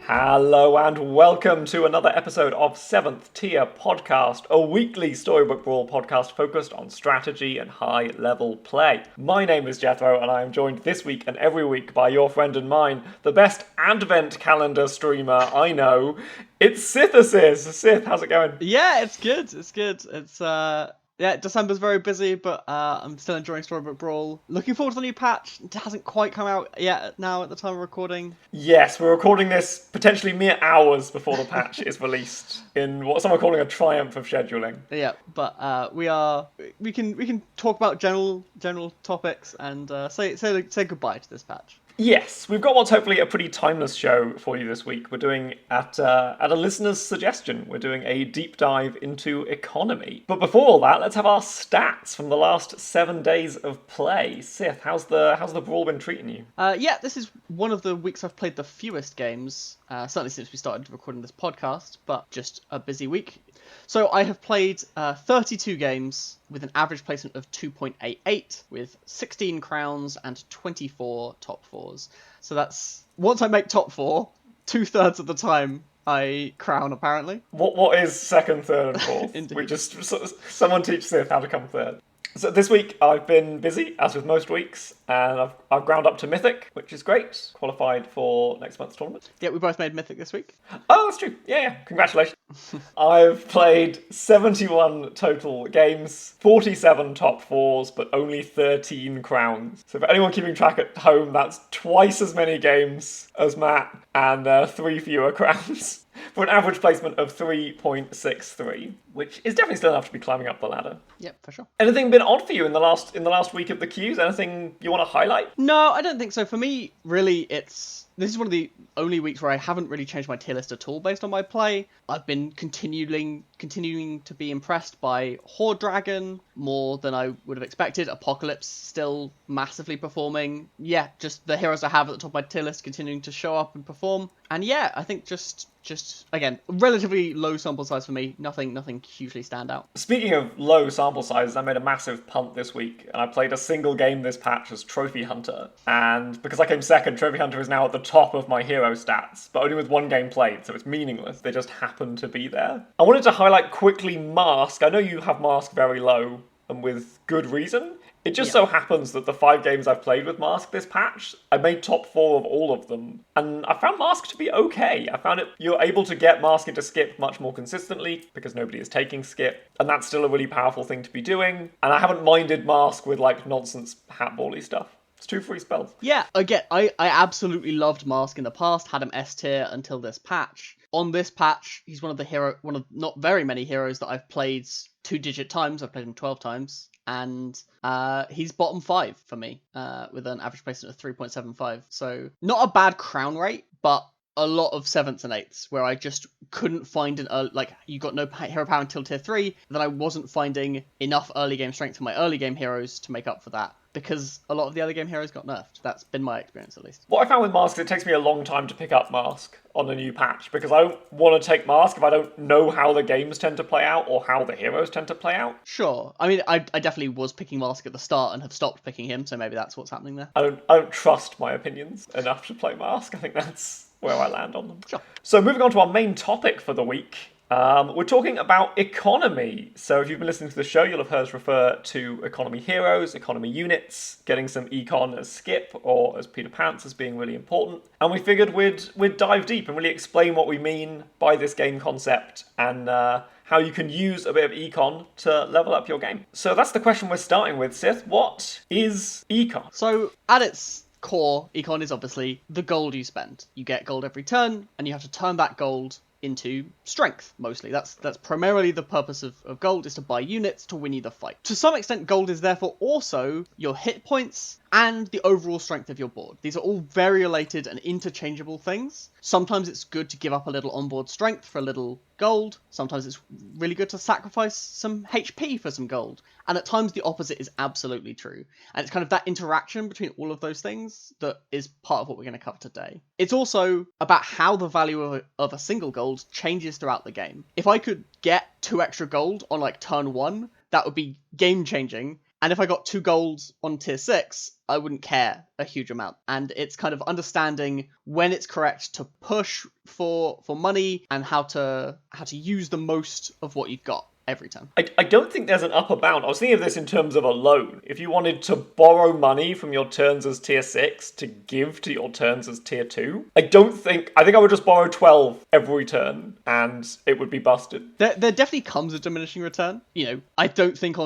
Hello and welcome to another episode of Seventh Tier Podcast, a weekly Storybook Brawl podcast focused on strategy and high-level play. My name is Jethro, and I am joined this week and every week by your friend and mine, the best advent calendar streamer I know. It's Sythesys. Syth, how's it going? Yeah, it's good. December's very busy, but I'm still enjoying Storybook Brawl. Looking forward to the new patch. It hasn't quite come out yet now at the time of recording. Yes, we're recording this potentially mere hours before the patch is released in what some are calling a triumph of scheduling. Yeah, but we can talk about general topics and say goodbye to this patch. Yes, we've got what's hopefully a pretty timeless show for you this week. We're doing, at a listener's suggestion, we're doing a deep dive into economy. But before all that, let's have our stats from the last 7 days of play. Syth, how's the Brawl been treating you? Yeah, this is one of the weeks I've played the fewest games, certainly since we started recording this podcast, but just a busy week. So I have played 32 games with an average placement of 2.88, with 16 crowns and 24 top fours. So that's, once I make top four, 2/3 of the time I crown, apparently. What is second, third, and fourth? Indeed. Someone teach Syth how to come third. So this week I've been busy, as with most weeks, and I've ground up to Mythic, which is great. Qualified for next month's tournament. Yeah, we both made Mythic this week. Oh, that's true. Yeah. Congratulations. I've played 71 total games, 47 top fours, but only 13 crowns. So for anyone keeping track at home, that's twice as many games as Matt, and 3 fewer crowns. For an average placement of 3.63, which is definitely still enough to be climbing up the ladder. Yep, for sure. Anything been odd for you in the last week of the queues? Anything you want to highlight? No, I don't think so. For me, really, this is one of the only weeks where I haven't really changed my tier list at all based on my play. I've been continuing to be impressed by Horde Dragon more than I would have expected. Apocalypse still massively performing. Yeah, just the heroes I have at the top of my tier list continuing to show up and perform. And yeah, I think just again, relatively low sample size for me. Nothing hugely stand out. Speaking of low sample sizes, I made a massive punt this week, and I played a single game this patch as Trophy Hunter. And because I came second, Trophy Hunter is now at the top of my hero stats, but only with 1 game played, so it's meaningless. They just happen to be there. I wanted to highlight quickly Mask. I know you have Mask very low, and with good reason. It just so happens that the 5 games I've played with Mask this patch, I made top 4 of all of them. And I found Mask to be okay. I found you're able to get Mask into Skip much more consistently, because nobody is taking Skip. And that's still a really powerful thing to be doing. And I haven't minded Mask with, nonsense hatball-y stuff. It's 2 free spells. Yeah, again, I absolutely loved Mask in the past, had him S tier until this patch. On this patch, he's one of not very many heroes that I've played 2-digit times. I've played him 12 times. And he's bottom 5 for me, with an average placement of 3.75. So not a bad crown rate, but a lot of 7ths and 8ths where I just couldn't find you got no hero power until tier 3, then I wasn't finding enough early game strength for my early game heroes to make up for that, because a lot of the early game heroes got nerfed. That's been my experience, at least. What I found with Mask is it takes me a long time to pick up Mask on a new patch, because I don't want to take Mask if I don't know how the games tend to play out or how the heroes tend to play out. Sure. I mean, I definitely was picking Mask at the start and have stopped picking him, so maybe that's what's happening there. I don't trust my opinions enough to play Mask. I think that's where I land on them. Sure. So moving on to our main topic for the week. We're talking about economy. So if you've been listening to the show, you'll have heard us refer to economy heroes, economy units, getting some econ as Skip or as Peter Pants as being really important. And we figured we'd dive deep and really explain what we mean by this game concept and how you can use a bit of econ to level up your game. So that's the question we're starting with, Syth. What is econ? So at its core, econ is obviously the gold you spend. You get gold every turn, and you have to turn that gold into strength, mostly. That's primarily the purpose of gold, is to buy units to win you the fight. To some extent, gold is therefore also your hit points and the overall strength of your board. These are all very related and interchangeable things. Sometimes it's good to give up a little onboard strength for a little gold. Sometimes it's really good to sacrifice some HP for some gold. And at times the opposite is absolutely true. And it's kind of that interaction between all of those things that is part of what we're going to cover today. It's also about how the value of a single gold changes throughout the game. If I could get 2 extra gold on like turn 1, that would be game changing. And if I got 2 gold on tier 6, I wouldn't care a huge amount. And it's kind of understanding when it's correct to push for money and how to use the most of what you've got every turn. I don't think there's an upper bound. I was thinking of this in terms of a loan. If you wanted to borrow money from your turns as tier 6 to give to your turns as tier 2, I think I would just borrow 12 every turn and it would be busted. There definitely comes a diminishing return. I don't think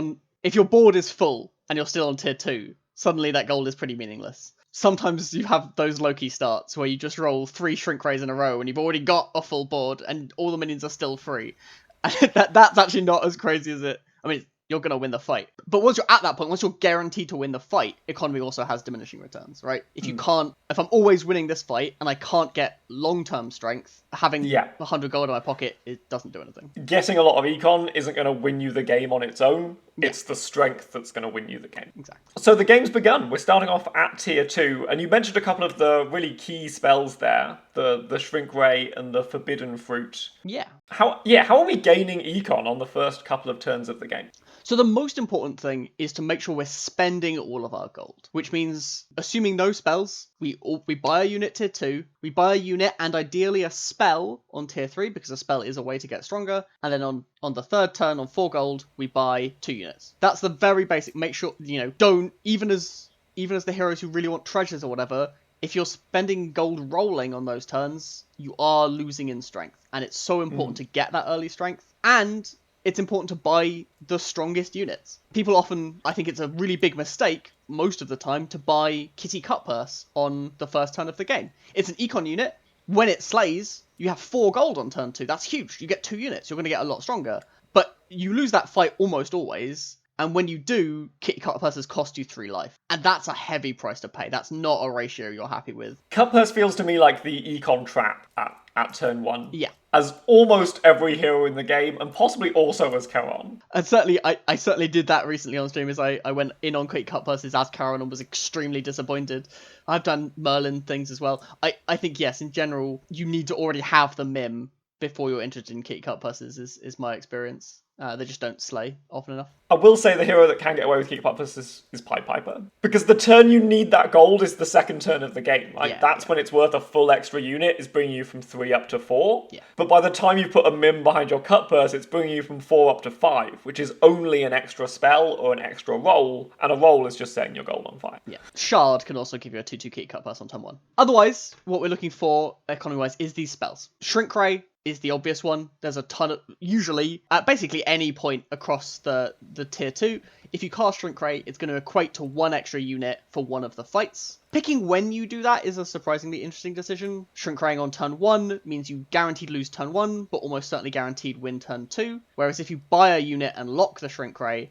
if your board is full and you're still on tier 2, suddenly that gold is pretty meaningless. Sometimes you have those low-key starts where you just roll 3 shrink rays in a row and you've already got a full board and all the minions are still free. That's actually not as crazy as it. I mean, you're going to win the fight. But once you're at that point, once you're guaranteed to win the fight, economy also has diminishing returns, right? If I'm always winning this fight and I can't get long-term strength, having 100 gold in my pocket, it doesn't do anything. Getting a lot of econ isn't going to win you the game on its own. It's the strength that's going to win you the game. Exactly. So the game's begun. We're starting off at tier 2, and you mentioned a couple of the really key spells there. The Shrink Ray and the Forbidden Fruit. Yeah. How are we gaining econ on the first couple of turns of the game? So the most important thing is to make sure we're spending all of our gold, which means assuming no spells, we buy a unit tier 2, we buy a unit and ideally a spell on tier 3 because a spell is a way to get stronger, and then on the third turn on 4 gold, we buy 2 units. That's the very basic. Make sure, don't, even as the heroes who really want treasures or whatever, if you're spending gold rolling on those turns, you are losing in strength, and it's so important to get that early strength, and it's important to buy the strongest units. People often, I think it's a really big mistake, most of the time, to buy Kitty Cut Purse on the first turn of the game. It's an econ unit. When it slays, you have 4 gold on turn 2. That's huge. You get 2 units. You're going to get a lot stronger. But you lose that fight almost always. And when you do, Kitty Cut Purses cost you 3 life. And that's a heavy price to pay. That's not a ratio you're happy with. Cut Purse feels to me like the econ trap at turn 1. Yeah. As almost every hero in the game, and possibly also as Charon. And certainly, I certainly did that recently on stream, as I went in on Quick Cut Purses as Charon and was extremely disappointed. I've done Merlin things as well. I think, yes, in general, you need to already have the Mim before you're interested in Kitty Cut Purses, is my experience. They just don't slay often enough. I will say the hero that can get away with Kitty Cut Purses is Pied Piper. Because the turn you need that gold is the second turn of the game. That's when it's worth a full extra unit, is bringing you from 3 up to 4. Yeah. But by the time you put a Mim behind your Cut Purse, it's bringing you from 4 up to 5, which is only an extra spell or an extra roll, and a roll is just setting your gold on fire. Yeah. Shard can also give you a 2/2 Kitty Cut Purse on turn 1. Otherwise, what we're looking for, economy-wise, is these spells. Shrink Ray is the obvious one. There's a ton of, usually, at basically any point across the tier 2, if you cast Shrink Ray, it's going to equate to 1 extra unit for one of the fights. Picking when you do that is a surprisingly interesting decision. Shrink Raying on turn 1 means you guaranteed lose turn 1, but almost certainly guaranteed win turn 2. Whereas if you buy a unit and lock the Shrink Ray,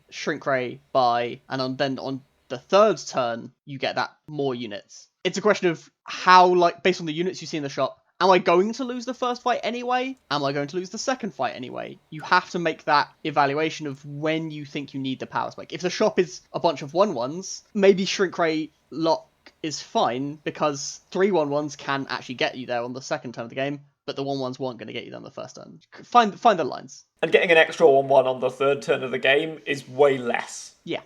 buy, and then on the third turn, you get that more units. It's a question of how, based on the units you see in the shop, am I going to lose the first fight anyway? Am I going to lose the second fight anyway? You have to make that evaluation of when you think you need the power spike. If the shop is a bunch of 1/1s, maybe Shrink Ray lock is fine, because 3 1/1s can actually get you there on the second turn of the game, but the 1/1s weren't going to get you there on the first turn. Find the lines. And getting an extra 1/1 on the third turn of the game is way less. Yeah.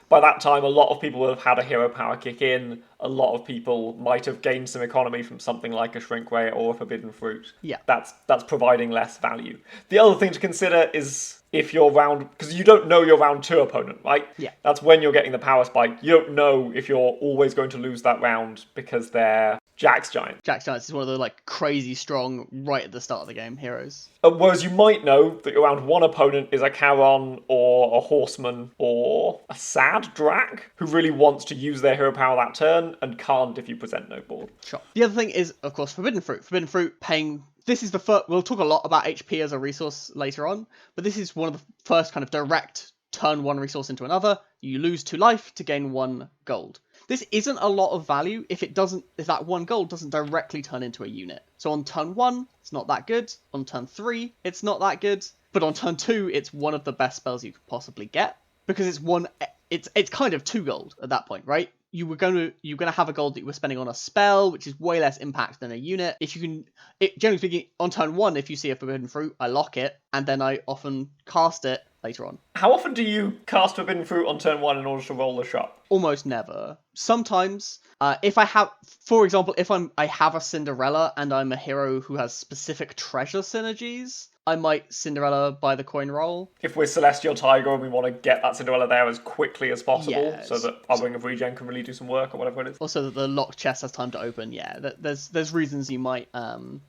By that time, a lot of people will have had a hero power kick in. A lot of people might have gained some economy from something like a Shrink Ray or a Forbidden Fruit. Yeah. That's providing less value. The other thing to consider is if you're because you don't know your round 2 opponent, right? Yeah. That's when you're getting the power spike. You don't know if you're always going to lose that round because they're Jax Giant. Jax Giants is one of the crazy strong right at the start of the game heroes. Whereas you might know that your round 1 opponent is a Charon or a Horseman or a Sad Drac who really wants to use their hero power that turn and can't if you present no board. Sure. The other thing is, of course, Forbidden Fruit. Forbidden Fruit paying... This is the first... We'll talk a lot about HP as a resource later on, but this is one of the first kind of direct turn 1 resource into another. You lose 2 life to gain 1 gold. This isn't a lot of value if that 1 gold doesn't directly turn into a unit. So on turn 1, it's not that good. On turn 3, it's not that good. But on turn 2, it's one of the best spells you could possibly get, because it's kind of 2 gold at that point, right? You're going to have a gold that you were spending on a spell, which is way less impact than a unit. If you can, generally speaking, on turn 1, if you see a Forbidden Fruit, I lock it, and then I often cast it, later on. How often do you cast Forbidden Fruit on turn 1 in order to roll the shop? Almost never. Sometimes, if I have, for example, if I have a Cinderella and I'm a hero who has specific treasure synergies, I might Cinderella by the coin roll. If we're Celestial Tiger and we want to get that Cinderella there as quickly as possible, so that our Ring of Regen can really do some work or whatever it is. Also that the locked chest has time to open, there's reasons you might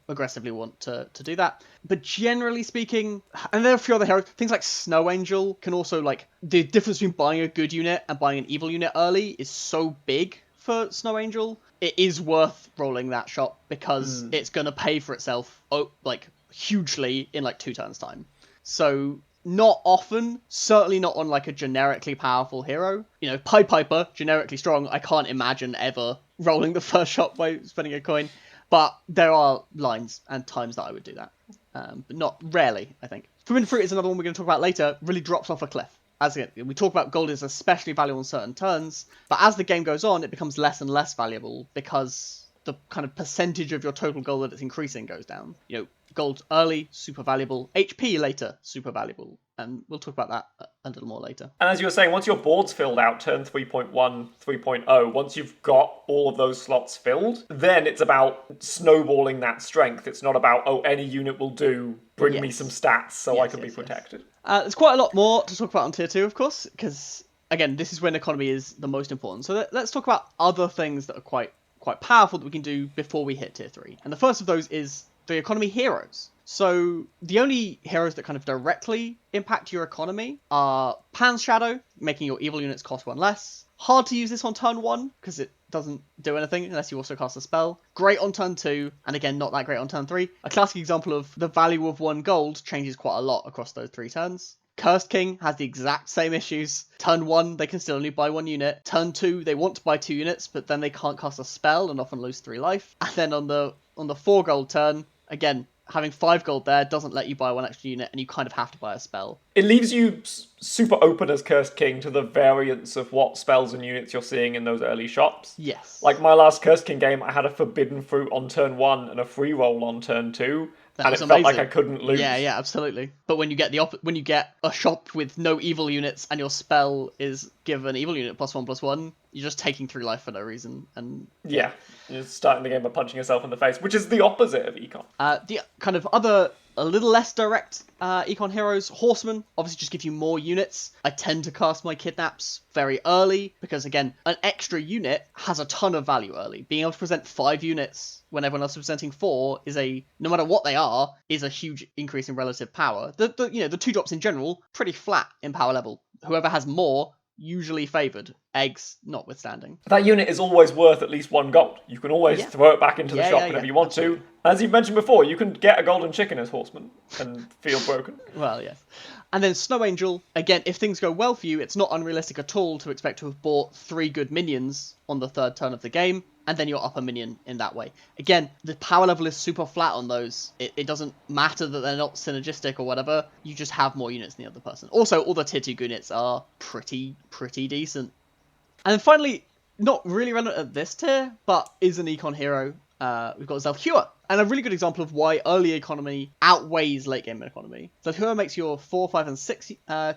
aggressively want to do that. But generally speaking, and there are a few other heroes, things like Snow Angel can also, like, the difference between buying a good unit and buying an evil unit early is so big for Snow Angel. It is worth rolling that shot because it's going to pay for itself, like, hugely in like 2 turns time. So not often, certainly not on like a generically powerful hero. You know, Pied Piper, generically strong, I can't imagine ever rolling the first shot by spending a coin. But there are lines and times that I would do that. But not rarely, I think. Forbidden Fruit is another one we're going to talk about later, really drops off a cliff. As we talk about, gold is especially valuable on certain turns, but as the game goes on, it becomes less and less valuable because the kind of percentage of your total gold that it's increasing goes down. You know, gold early, super valuable. HP later, super valuable. And we'll talk about that a little more later. And as you were saying, once your board's filled out, turn 3.1, 3.0, once you've got all of those slots filled, then it's about snowballing that strength. It's not about, any unit will do, bring me some stats so I can be protected. There's quite a lot more to talk about on tier 2, of course, because, again, this is when economy is the most important. So let's talk about other things that are quite powerful that we can do before we hit tier 3. And the first of those is the economy heroes. So the only heroes that kind of directly impact your economy are Pan's Shadow, making your evil units cost 1 less. Hard to use this on turn 1 because it doesn't do anything unless you also cast a spell. Great on turn 2, and again, not that great on turn 3. A classic example of the value of 1 gold changes quite a lot across those 3 turns. Cursed King has the exact same issues. Turn 1, they can still only buy 1 unit. Turn 2, they want to buy 2 units, but then they can't cast a spell and often lose 3 life. And then on the 4 gold turn, again, having 5 gold there doesn't let you buy 1 extra unit, and you kind of have to buy a spell. It leaves you super open as Cursed King to the variance of what spells and units you're seeing in those early shops. Yes. Like my last Cursed King game, I had a Forbidden Fruit on turn 1 and a free roll on turn 2. And it felt like I couldn't lose. Yeah, absolutely. But when you get when you get a shop with no evil units and your spell is give an evil unit +1/+1, you're just taking 3 life for no reason. And yeah, you're starting the game by punching yourself in the face, which is the opposite of Econ. The kind of other, a little less direct Econ heroes, Horsemen, obviously just give you more units. I tend to cast my Kidnaps very early because, again, an extra unit has a ton of value early. Being able to present 5 units when everyone else is presenting 4 is no matter what they are, is a huge increase in relative power. The 2-drops in general, pretty flat in power level. Whoever has more, usually favoured, eggs notwithstanding. That unit is always worth at least 1 gold. You can always throw it back into the shop whenever you want to. As you've mentioned before, you can get a golden chicken as Horseman and feel broken. Well, yes. And then Snow Angel, again, if things go well for you, it's not unrealistic at all to expect to have bought 3 good minions on the 3rd turn of the game, and then you're up a minion in that way. Again, the power level is super flat on those. It doesn't matter that they're not synergistic or whatever, you just have more units than the other person. Also, all the tier 2 units are pretty decent. And then finally, not really relevant at this tier, but is an Econ hero. We've got Zelhua, and a really good example of why early economy outweighs late game economy. Zelhua makes your 4, 5, and 6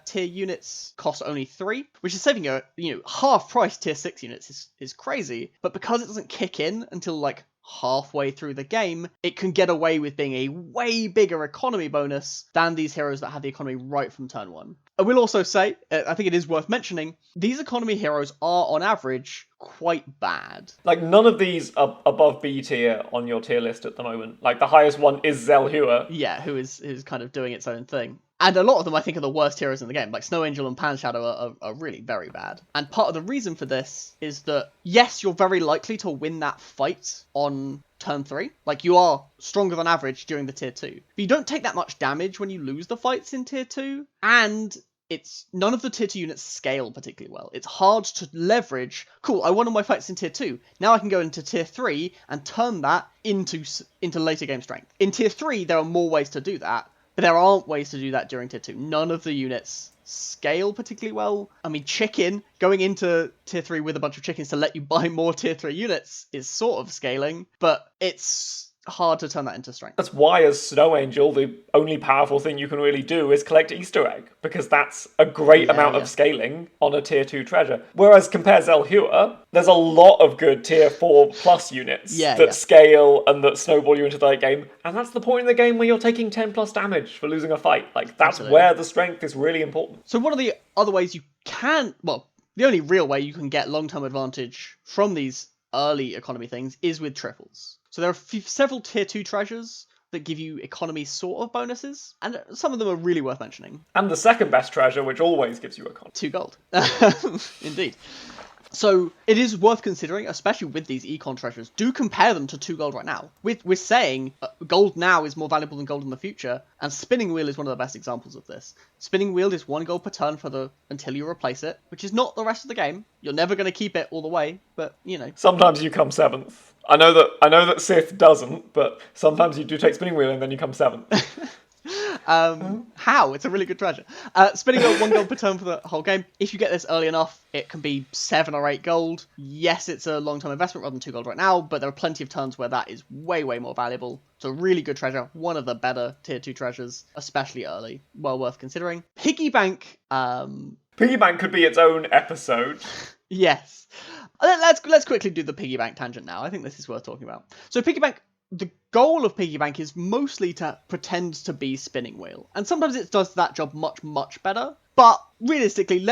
tier units cost only 3, which is saving you half price tier 6 units is crazy. But because it doesn't kick in until like halfway through the game, it can get away with being a way bigger economy bonus than these heroes that have the economy right from turn 1. I will also say, I think it is worth mentioning, these economy heroes are on average quite bad. Like, none of these are above B tier on your tier list at the moment. Like, the highest one is Zelhua. Yeah, who's kind of doing its own thing. And a lot of them, I think, are the worst heroes in the game. Like, Snow Angel and Pan Shadow are really very bad. And part of the reason for this is that, yes, you're very likely to win that fight on turn 3. Like, you are stronger than average during the tier 2. But you don't take that much damage when you lose the fights in tier 2. And none of the tier 2 units scale particularly well. It's hard to leverage, cool, I won all my fights in tier 2. Now I can go into tier 3 and turn that into later game strength. In tier 3, there are more ways to do that. But there aren't ways to do that during tier 2. None of the units scale particularly well. I mean, Chicken, going into tier 3 with a bunch of chickens to let you buy more tier 3 units is sort of scaling, but it's hard to turn that into strength. That's why, as Snow Angel, the only powerful thing you can really do is collect Easter egg, because that's a great amount of scaling on a tier 2 treasure. Whereas compared to Zelhua, there's a lot of good tier 4 plus units that scale and that snowball you into the late game, and that's the point in the game where you're taking 10 plus damage for losing a fight. Like, that's where the strength is really important. So one of the other ways you can, well, the only real way you can get long-term advantage from these early economy things is with triples. So there are several tier 2 treasures that give you economy sort of bonuses, and some of them are really worth mentioning. And the second best treasure, which always gives you economy. 2 gold. Indeed. So it is worth considering, especially with these econ treasures. Do compare them to 2 gold right now. We're saying gold now is more valuable than gold in the future, and Spinning Wheel is one of the best examples of this. Spinning Wheel is 1 gold per turn until you replace it, which is not the rest of the game. You're never going to keep it all the way, but you know. Sometimes you come 7th. I know that Syth doesn't, but sometimes you do take Spinning Wheel and then you come 7th. How? It's a really good treasure. Spinning Wheel, 1 gold per turn for the whole game. If you get this early enough, it can be 7 or 8 gold. Yes, it's a long-term investment rather than 2 gold right now, but there are plenty of turns where that is way, way more valuable. It's a really good treasure. One of the better tier 2 treasures, especially early. Well worth considering. Piggy Bank. Piggy Bank could be its own episode. Yes. Let's quickly do the Piggy Bank tangent now. I think this is worth talking about. So Piggy Bank, the goal of Piggy Bank is mostly to pretend to be Spinning Wheel. And sometimes it does that job much, much better. But realistically,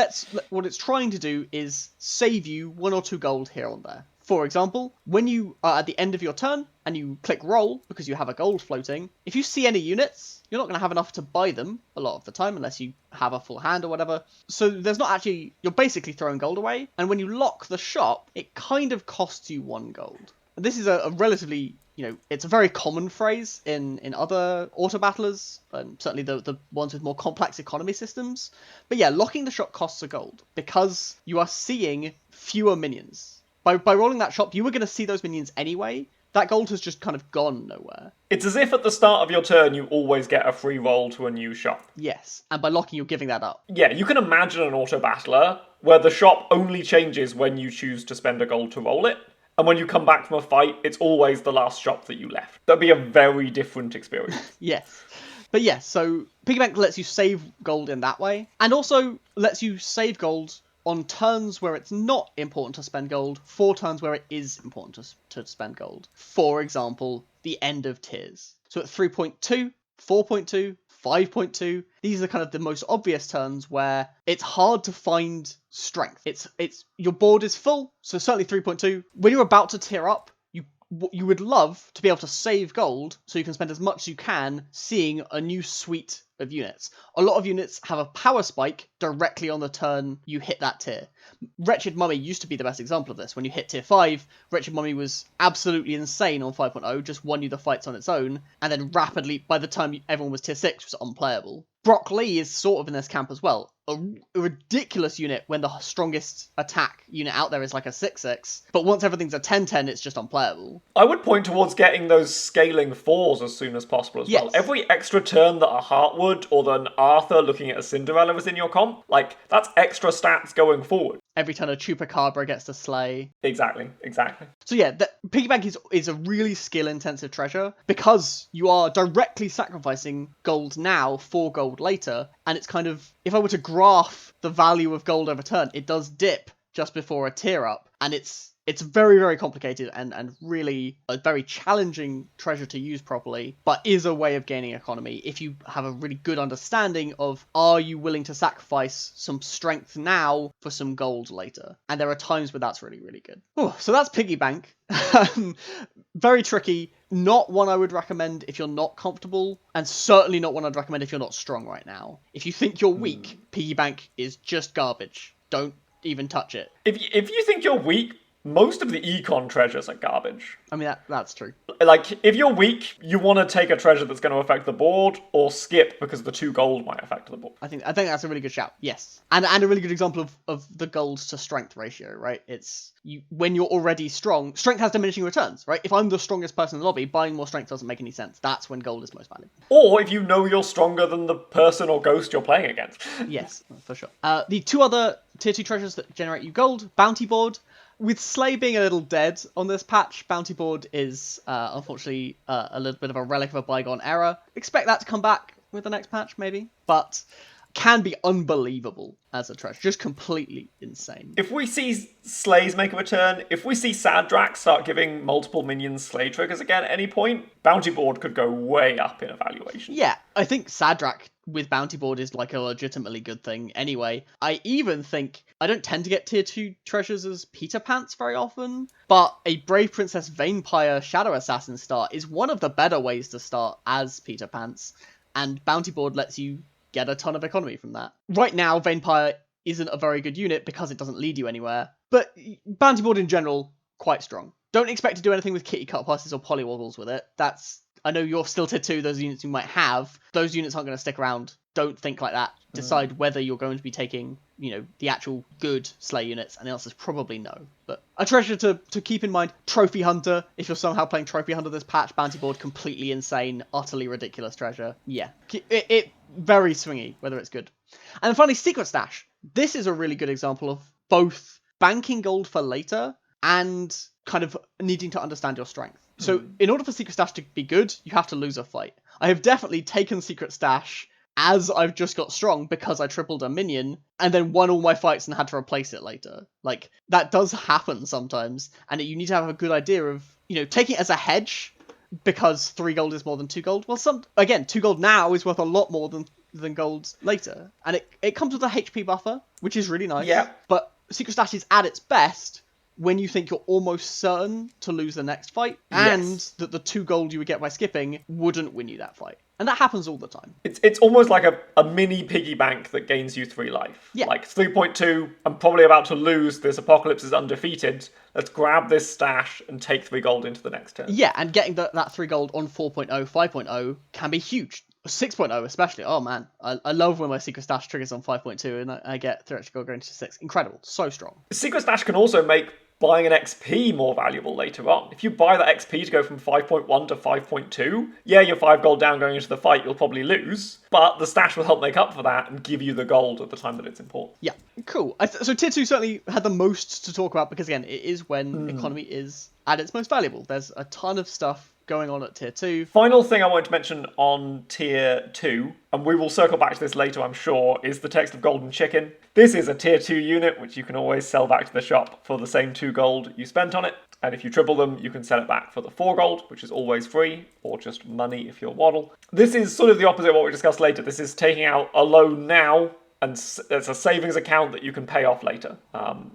what it's trying to do is save you 1 or 2 gold here and there. For example, when you are at the end of your turn and you click roll because you have a gold floating, if you see any units, you're not going to have enough to buy them a lot of the time unless you have a full hand or whatever. So you're basically throwing gold away. And when you lock the shop, it kind of costs you 1 gold. And this is a relatively, it's a very common phrase in other auto battlers, and certainly the ones with more complex economy systems. But yeah, locking the shop costs a gold because you are seeing fewer minions. By rolling that shop, you were going to see those minions anyway. That gold has just kind of gone nowhere. It's as if at the start of your turn, you always get a free roll to a new shop. Yes, and by locking, you're giving that up. Yeah, you can imagine an auto battler where the shop only changes when you choose to spend a gold to roll it. And when you come back from a fight, it's always the last shop that you left. That'd be a very different experience. Yes. But yes, so Piggy Bank lets you save gold in that way, and also lets you save gold on turns where it's not important to spend gold, for turns where it is important to spend gold. For example, the end of tiers. So at 3.2, 4.2, 5.2, these are kind of the most obvious turns where it's hard to find strength. It's your board is full, so certainly 3.2. When you're about to tier up, you would love to be able to save gold so you can spend as much as you can seeing a new suite of units. A lot of units have a power spike directly on the turn you hit that tier. Wretched Mummy used to be the best example of this. When you hit tier 5, Wretched Mummy was absolutely insane on 5.0, just won you the fights on its own, and then rapidly, by the time everyone was tier 6, was unplayable. Brock Lee is sort of in this camp as well. A ridiculous unit when the strongest attack unit out there is like a 6/6, but once everything's a 10/10, it's just unplayable. I would point towards getting those scaling 4s as soon as possible as well. Every extra turn that a Heartwood or an Arthur looking at a Cinderella is in your comp, that's extra stats going forward. Every turn a Chupacabra gets to slay. Exactly. So yeah, Piggy Bank is a really skill-intensive treasure because you are directly sacrificing gold now for gold later, and it's kind of, if I were to graph the value of gold over turn, it does dip just before a tier up, and it's very, very complicated and really a very challenging treasure to use properly, but is a way of gaining economy if you have a really good understanding of, are you willing to sacrifice some strength now for some gold later? And there are times where that's really, really good. So that's Piggy Bank. Very tricky. Not one I would recommend if you're not comfortable, and certainly not one I'd recommend if you're not strong right now. If you think you're weak, Piggy Bank is just garbage. Don't even touch it. If you think you're weak, most of the econ treasures are garbage. I mean, that's true. If you're weak, you want to take a treasure that's going to affect the board, or skip because the 2 gold might affect the board. I think that's a really good shout. Yes, and a really good example of the gold to strength ratio. Right, it's when you're already strong. Strength has diminishing returns. Right, if I'm the strongest person in the lobby, buying more strength doesn't make any sense. That's when gold is most valuable. Or if you know you're stronger than the person or ghost you're playing against. Yes, for sure. The 2 other tier 2 treasures that generate you gold: Bounty Board. With Slay being a little dead on this patch, Bounty Board is unfortunately a little bit of a relic of a bygone era. Expect that to come back with the next patch, maybe. But can be unbelievable as a treasure. Just completely insane. If we see Slays make a return, if we see Sadrak start giving multiple minions Slay triggers again at any point, Bounty Board could go way up in evaluation. Yeah, I think Sadrak with Bounty Board is like a legitimately good thing anyway. I even think I don't tend to get tier 2 treasures as Peter Pants very often, but a Brave Princess Vainpire Shadow Assassin start is one of the better ways to start as Peter Pants, and Bounty Board lets you get a ton of economy from that. Right now, Vainpire isn't a very good unit because it doesn't lead you anywhere, but Bounty Board in general, quite strong. Don't expect to do anything with Kitty Cut Passes or Polywoggles with it. I know you're still tier 2, those units you might have. Those units aren't going to stick around. Don't think like that. Decide whether you're going to be taking, the actual good Slay units, and the answer is probably no. But a treasure to keep in mind, Trophy Hunter. If you're somehow playing Trophy Hunter this patch, Bounty Board, completely insane, utterly ridiculous treasure. Yeah. It very swingy, whether it's good. And then finally, Secret Stash. This is a really good example of both banking gold for later and kind of needing to understand your strength. So in order for Secret Stash to be good, you have to lose a fight. I have definitely taken Secret Stash as I've just got strong because I tripled a minion and then won all my fights and had to replace it later. Like, that does happen sometimes, and you need to have a good idea of, taking it as a hedge because 3 gold is more than 2 gold. Well, 2 gold now is worth a lot more than gold later. And it comes with a HP buffer, which is really nice. Yeah. But Secret Stash is at its best when you think you're almost certain to lose the next fight, and that the 2 gold you would get by skipping wouldn't win you that fight. And that happens all the time. It's almost like a mini piggy bank that gains you 3 life. Yeah. Like 3.2, I'm probably about to lose, this Apocalypse is undefeated, let's grab this stash and take 3 gold into the next turn. Yeah, and getting that 3 gold on 4.0, 5.0 can be huge. 6.0 especially, oh man. I love when my Secret Stash triggers on 5.2 and I get 3 extra gold going to 6. Incredible, so strong. Secret Stash can also make buying an XP more valuable later on. If you buy that XP to go from 5.1 to 5.2, yeah, you're 5 gold down going into the fight, you'll probably lose, but the stash will help make up for that and give you the gold at the time that it's important. Yeah, cool. So tier 2 certainly had the most to talk about because, again, it is when economy is at its most valuable. There's a ton of stuff going on at tier 2. Final thing I wanted to mention on tier 2, and we will circle back to this later I'm sure, is the text of Golden Chicken. This is a tier 2 unit which you can always sell back to the shop for the same 2 gold you spent on it, and if you triple them you can sell it back for the 4 gold, which is always free, or just money if you're Waddle. This is sort of the opposite of what we discussed later. This is taking out a loan now, and it's a savings account that you can pay off later.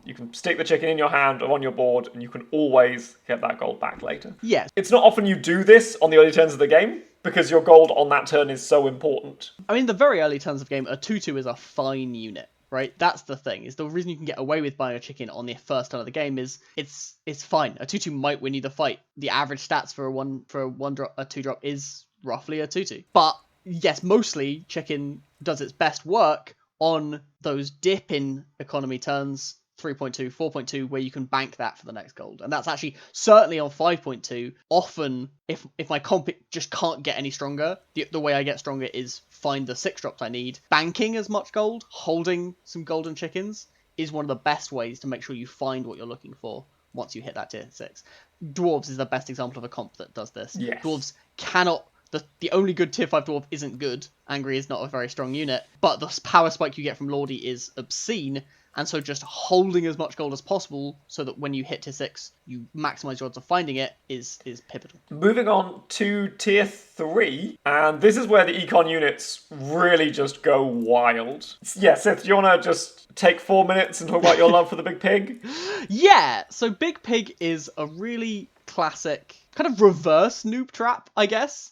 You can stick the chicken in your hand or on your board, and you can always get that gold back later. Yes. It's not often you do this on the early turns of the game, because your gold on that turn is so important. I mean, the very early turns of the game, a 2-2 is a fine unit, right? That's the thing. Is the reason you can get away with buying a chicken on the first turn of the game is it's fine. A 2-2 might win you the fight. The average stats for a 2-drop is roughly a 2-2. But yes, mostly chicken does its best work on those dip in economy turns, 3.2, 4.2, where you can bank that for the next gold. And that's actually certainly on 5.2. Often, if my comp just can't get any stronger, the way I get stronger is find the 6 drops I need. Banking as much gold, holding some golden chickens, is one of the best ways to make sure you find what you're looking for once you hit that tier 6. Dwarves is the best example of a comp that does this. Yes. Dwarves cannot... The only good tier 5 dwarf isn't good. Angry is not a very strong unit, but the power spike you get from Lordy is obscene, and so just holding as much gold as possible so that when you hit tier 6, you maximize your odds of finding it is pivotal. Moving on to tier 3, and this is where the econ units really just go wild. Yeah, Syth, do you want to just take 4 minutes and talk about your love for the Big Pig? Yeah, so Big Pig is a really classic kind of reverse noob trap, I guess,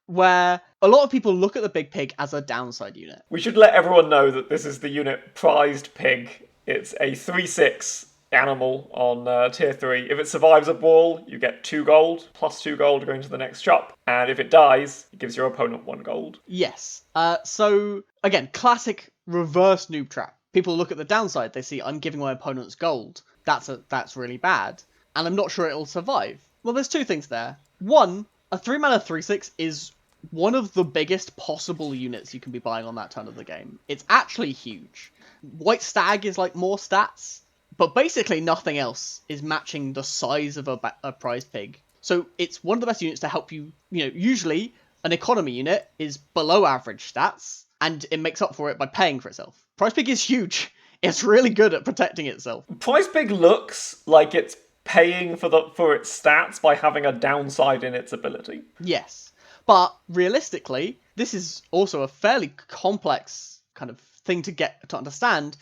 where a lot of people look at the Big Pig as a downside unit. We should let everyone know that this is the unit Prized Pig. It's a 3/6 animal on tier 3. If it survives a brawl, you get 2 gold, plus 2 gold going to the next shop. And if it dies, it gives your opponent 1 gold. Yes. So, again, classic reverse noob trap. People look at the downside, they see, I'm giving my opponents gold. That's really bad. And I'm not sure it'll survive. Well, there's 2 things there. One, a 3-mana 3/6 is one of the biggest possible units you can be buying on that turn of the game. It's actually huge. White Stag is like more stats, But basically nothing else is matching the size of a prize pig. So it's one of the best units to help you, usually an economy unit is below average stats, and it makes up for it by paying for itself. Prize pig is huge. It's really good at protecting itself. Prize pig looks like it's paying for its stats by having a downside in its ability. Yes. But realistically, this is also a fairly complex kind of thing to understand,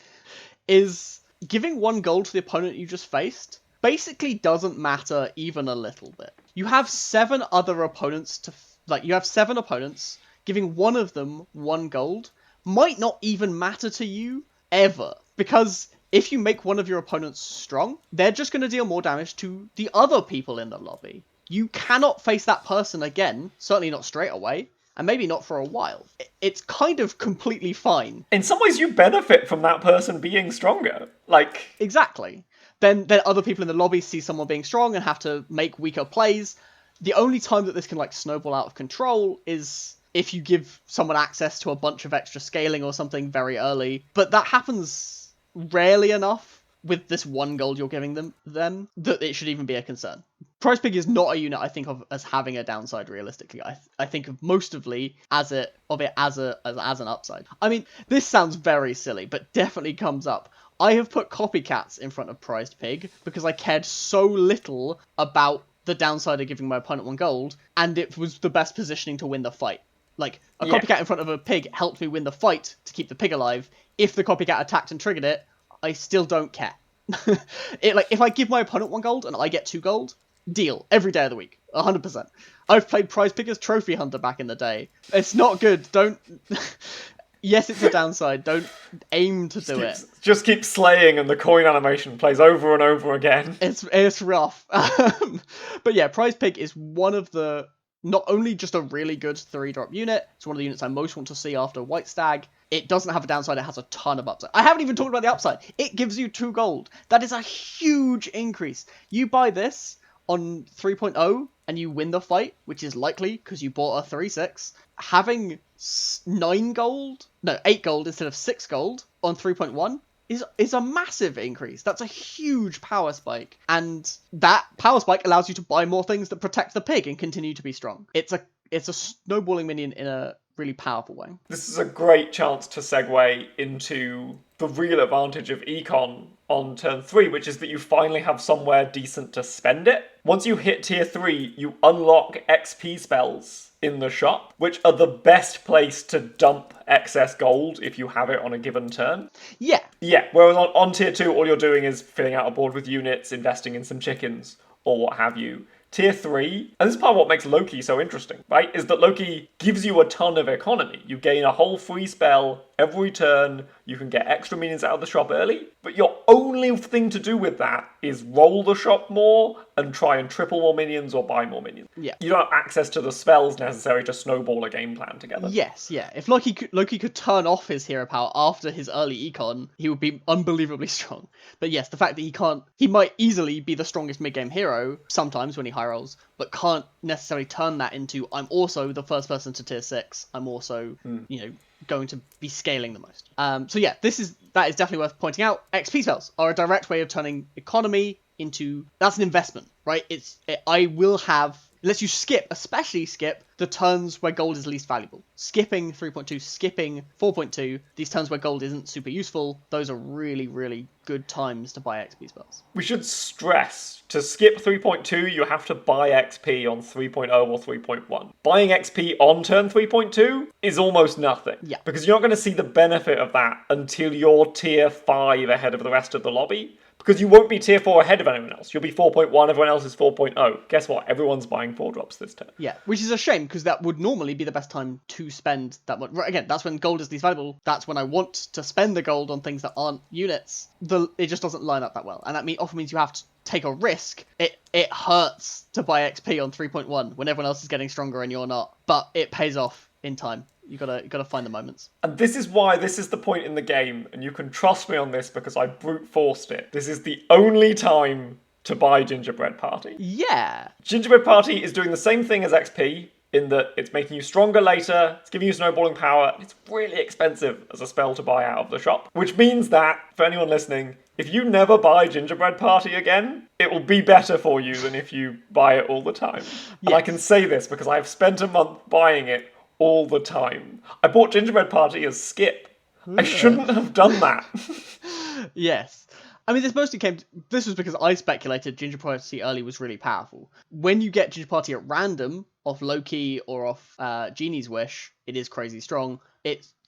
is giving 1 gold to the opponent you just faced basically doesn't matter even a little bit. You have 7 other opponents you have 7 opponents. Giving one of them 1 gold might not even matter to you ever, because if you make one of your opponents strong, they're just going to deal more damage to the other people in the lobby. You cannot face that person again, certainly not straight away, and maybe not for a while. It's kind of completely fine. In some ways, you benefit from that person being stronger. Exactly. Then other people in the lobby see someone being strong and have to make weaker plays. The only time that this can snowball out of control is if you give someone access to a bunch of extra scaling or something very early. But that happens rarely enough with this 1 gold you're giving them that it should even be a concern. Prize Pig is not a unit I think of as having a downside realistically. I think of mostly as an upside. I mean, this sounds very silly, but definitely comes up. I have put copycats in front of Prized Pig because I cared so little about the downside of giving my opponent 1 gold, and it was the best positioning to win the fight. Copycat in front of a pig helped me win the fight to keep the pig alive. If the copycat attacked and triggered it, I still don't care. If I give my opponent 1 gold and I get 2 gold, deal. Every day of the week. 100%. I've played Prize Pig as Trophy Hunter back in the day. It's not good. Don't... Yes, it's a downside. Don't aim to do it. Just keep slaying and the coin animation plays over and over again. It's rough. But yeah, Prize Pig is one of the... Not only just a really good 3-drop unit, it's one of the units I most want to see after White Stag. It doesn't have a downside, it has a ton of upside. I haven't even talked about the upside. It gives you 2 gold. That is a huge increase. You buy this on 3.0 and you win the fight, which is likely because you bought a 3/6. Having 8 gold instead of 6 gold on 3.1 is a massive increase. That's a huge power spike. And that power spike allows you to buy more things that protect the pig and continue to be strong. It's a snowballing minion in a really powerful way. This is a great chance to segue into the real advantage of Econ on turn 3, which is that you finally have somewhere decent to spend it. Once you hit tier 3, you unlock XP spells in the shop, which are the best place to dump excess gold if you have it on a given turn. Yeah. Yeah, whereas on tier 2, all you're doing is filling out a board with units, investing in some chickens, or what have you. Tier 3, and this is part of what makes Loki so interesting, right, is that Loki gives you a ton of economy. You gain a whole free spell every turn, you can get extra minions out of the shop early, but your only thing to do with that is roll the shop more and try and triple more minions or buy more minions. Yeah. You don't have access to the spells necessary to snowball a game plan together. Yes, yeah. If Loki could turn off his hero power after his early econ, he would be unbelievably strong. But yes, the fact that he might easily be the strongest mid-game hero sometimes when he high rolls, but can't necessarily turn that into, I'm also the first person to tier 6, I'm also, going to be scaling the most. So yeah, that is definitely worth pointing out. XP spells are a direct way of turning economy into... That's an investment, right? It lets you especially skip the turns where gold is least valuable. Skipping 3.2, skipping 4.2, these turns where gold isn't super useful, those are really, really good times to buy XP spells. We should stress, to skip 3.2, you have to buy XP on 3.0 or 3.1. Buying XP on turn 3.2 is almost nothing. Yeah. Because you're not going to see the benefit of that until you're tier 5 ahead of the rest of the lobby. Because you won't be tier 4 ahead of anyone else. You'll be 4.1, everyone else is 4.0. Guess what? Everyone's buying 4-drops this turn. Yeah, which is a shame, because that would normally be the best time to spend that much. Right, again, that's when gold is least valuable. That's when I want to spend the gold on things that aren't units. It just doesn't line up that well. And that often means you have to take a risk. It hurts to buy XP on 3.1 when everyone else is getting stronger and you're not. But it pays off in time. You gotta find the moments. And this is why this is the point in the game, and you can trust me on this because I brute forced it. This is the only time to buy Gingerbread Party. Yeah. Gingerbread Party is doing the same thing as XP, in that it's making you stronger later, it's giving you snowballing power, and it's really expensive as a spell to buy out of the shop. Which means that, for anyone listening, if you never buy Gingerbread Party again, it will be better for you than if you buy it all the time. And I can say this because I've spent a month buying it all the time. I bought Gingerbread Party as Skip. I shouldn't have done that. Yes. I mean, this was because I speculated Ginger Party early was really powerful. When you get Ginger Party at random, off Loki or off Genie's Wish, it is crazy strong.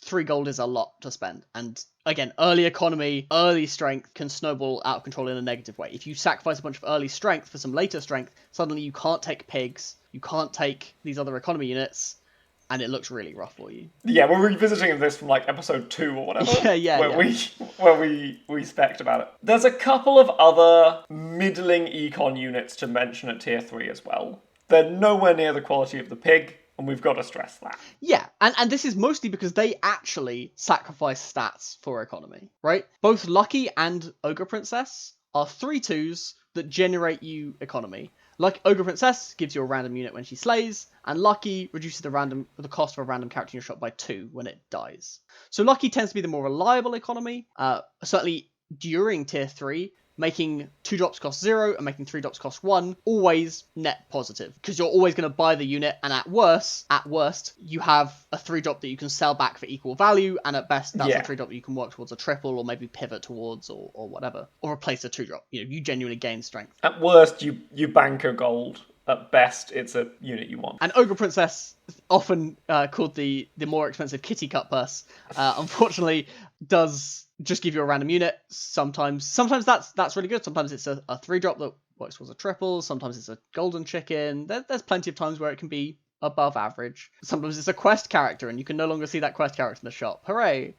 3 gold is a lot to spend. And again, early economy, early strength can snowball out of control in a negative way. If you sacrifice a bunch of early strength for some later strength, suddenly you can't take pigs, you can't take these other economy units, and it looks really rough for you. Yeah, we're revisiting this from like episode 2 or whatever. Where we spec'd about it. There's a couple of other middling econ units to mention at tier 3 as well. They're nowhere near the quality of the pig, and we've got to stress that. Yeah, and this is mostly because they actually sacrifice stats for economy, right? Both Lucky and Ogre Princess are 3/2s that generate you economy. Like Ogre Princess gives you a random unit when she slays, and Lucky reduces the cost of a random character in your shop by 2 when it dies. So Lucky tends to be the more reliable economy, certainly during tier 3, making 2 drops cost 0 and making 3 drops cost 1, always net positive. Because you're always going to buy the unit, and at worst, you have a 3 drop that you can sell back for equal value, and at best, that's a 3 drop that you can work towards a triple, or maybe pivot towards, or whatever. Or replace a 2 drop. You genuinely gain strength. At worst, you bank a gold. At best, it's a unit you want. And Ogre Princess, often called the more expensive kitty cut purse, unfortunately does just give you a random unit. Sometimes that's really good. Sometimes it's a 3 drop that works towards a triple. Sometimes it's a golden chicken. There's plenty of times where it can be above average. Sometimes it's a quest character, and you can no longer see that quest character in the shop. Hooray!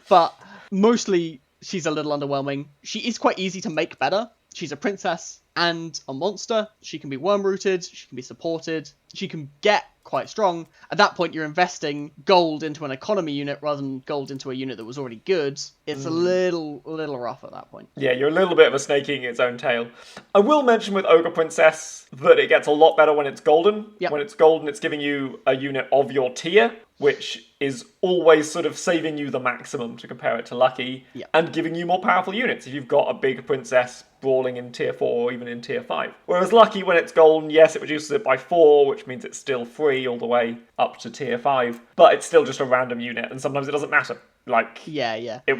But mostly she's a little underwhelming. She is quite easy to make better. She's a princess and a monster. She can be worm-rooted, she can be supported, she can get quite strong. At that point, you're investing gold into an economy unit rather than gold into a unit that was already good. It's a little rough at that point. Yeah, you're a little bit of a snake eating its own tail. I will mention with Ogre Princess that it gets a lot better when it's golden. Yep. When it's golden, it's giving you a unit of your tier, which is always sort of saving you the maximum to compare it to Lucky, and giving you more powerful units if you've got a big princess brawling in tier 4 or even in tier 5. Whereas Lucky, when it's golden, yes, it reduces it by 4, which means it's still free all the way up to tier 5, but it's still just a random unit, and sometimes it doesn't matter. Like, it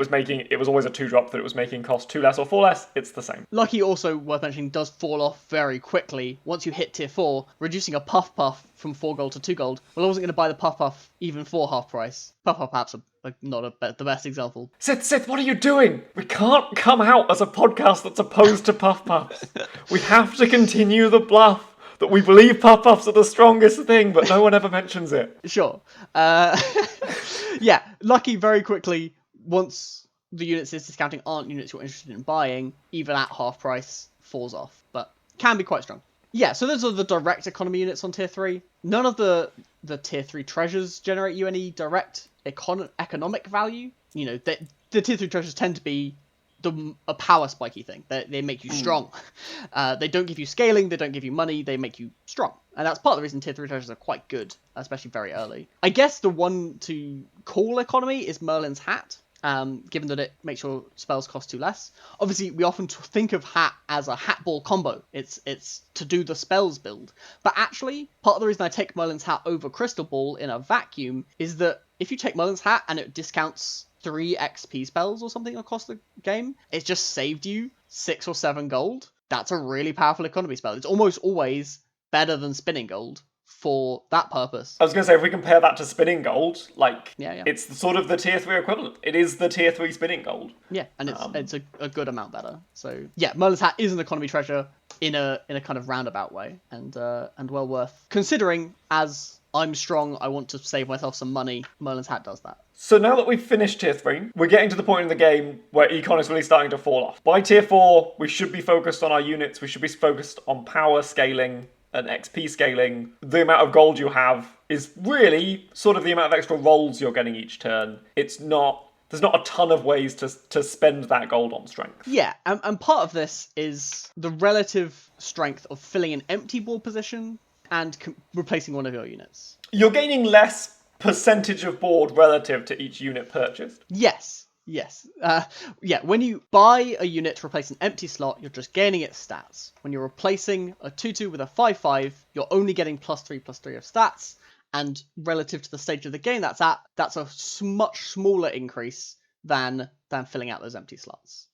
was always a 2 drop that it was making cost 2 less or 4 less, it's the same. Lucky, also worth mentioning, does fall off very quickly once you hit tier 4, reducing a Puff Puff from 4 gold to 2 gold. Well, I wasn't going to buy the Puff Puff even for half price. Puff Puff perhaps the best example. Syth, what are you doing? We can't come out as a podcast that's opposed to Puff Puffs. We have to continue the bluff that we believe Puff Puffs are the strongest thing, but no one ever mentions it. Sure. Lucky very quickly, once the units it's discounting aren't units you're interested in buying, even at half price, falls off, but can be quite strong. Yeah, so those are the direct economy units on tier 3. None of the tier 3 treasures generate you any direct economic value. The tier 3 treasures tend to be a power spiky thing. They make you strong. They don't give you scaling, they don't give you money, they make you strong. And that's part of the reason tier 3 treasures are quite good, especially very early. I guess the one to call economy is Merlin's Hat, given that it makes your spells cost 2 less. Obviously, we often think of Hat as a hat ball combo. It's to do the spells build. But actually, part of the reason I take Merlin's Hat over Crystal Ball in a vacuum is that if you take Merlin's Hat and it discounts 3 XP spells or something across the game, it's just saved you 6 or 7 gold. That's a really powerful economy spell. It's almost always better than spinning gold for that purpose. I was going to say, if we compare that to spinning gold, Yeah. it's sort of the tier 3 equivalent. It is the tier 3 spinning gold. Yeah, and it's a good amount better. So yeah, Merlin's Hat is an economy treasure in a kind of roundabout way, and well worth considering. As I'm strong, I want to save myself some money. Merlin's Hat does that. So now that we've finished tier 3, we're getting to the point in the game where econ is really starting to fall off. By tier 4, we should be focused on our units, we should be focused on power scaling and XP scaling. The amount of gold you have is really sort of the amount of extra rolls you're getting each turn. There's not a ton of ways to spend that gold on strength. Yeah, and part of this is the relative strength of filling an empty ball position and replacing one of your units. You're gaining less percentage of board relative to each unit purchased. Yes. Yeah, when you buy a unit to replace an empty slot, you're just gaining its stats. When you're replacing a 2/2 with a 5/5, you're only getting +3/+3 of stats, and relative to the stage of the game that's a much smaller increase than filling out those empty slots.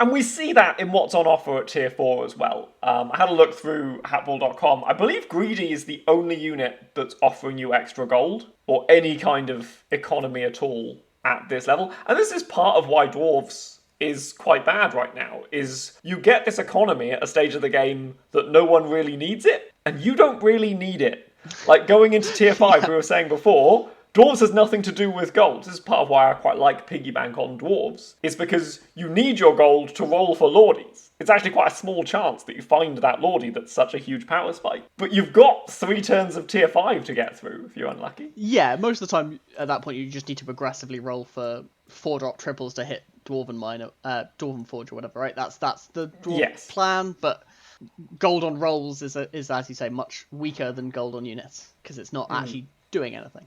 And we see that in what's on offer at Tier 4 as well. I had a look through hatball.com. I believe Greedy is the only unit that's offering you extra gold, or any kind of economy at all at this level. And this is part of why Dwarves is quite bad right now, is you get this economy at a stage of the game that no one really needs it, and you don't really need it. Like, going into Tier 5, we were saying before, Dwarves has nothing to do with gold. This is part of why I quite like Piggy Bank on Dwarves, is because you need your gold to roll for Lordies. It's actually quite a small chance that you find that Lordie that's such a huge power spike. But you've got 3 turns of Tier 5 to get through if you're unlucky. Yeah, most of the time at that point you just need to progressively roll for 4-drop triples to hit Dwarven Forge or whatever, right? That's the Dwarf plan, but gold on rolls is, as you say, much weaker than gold on units, because it's not actually doing anything.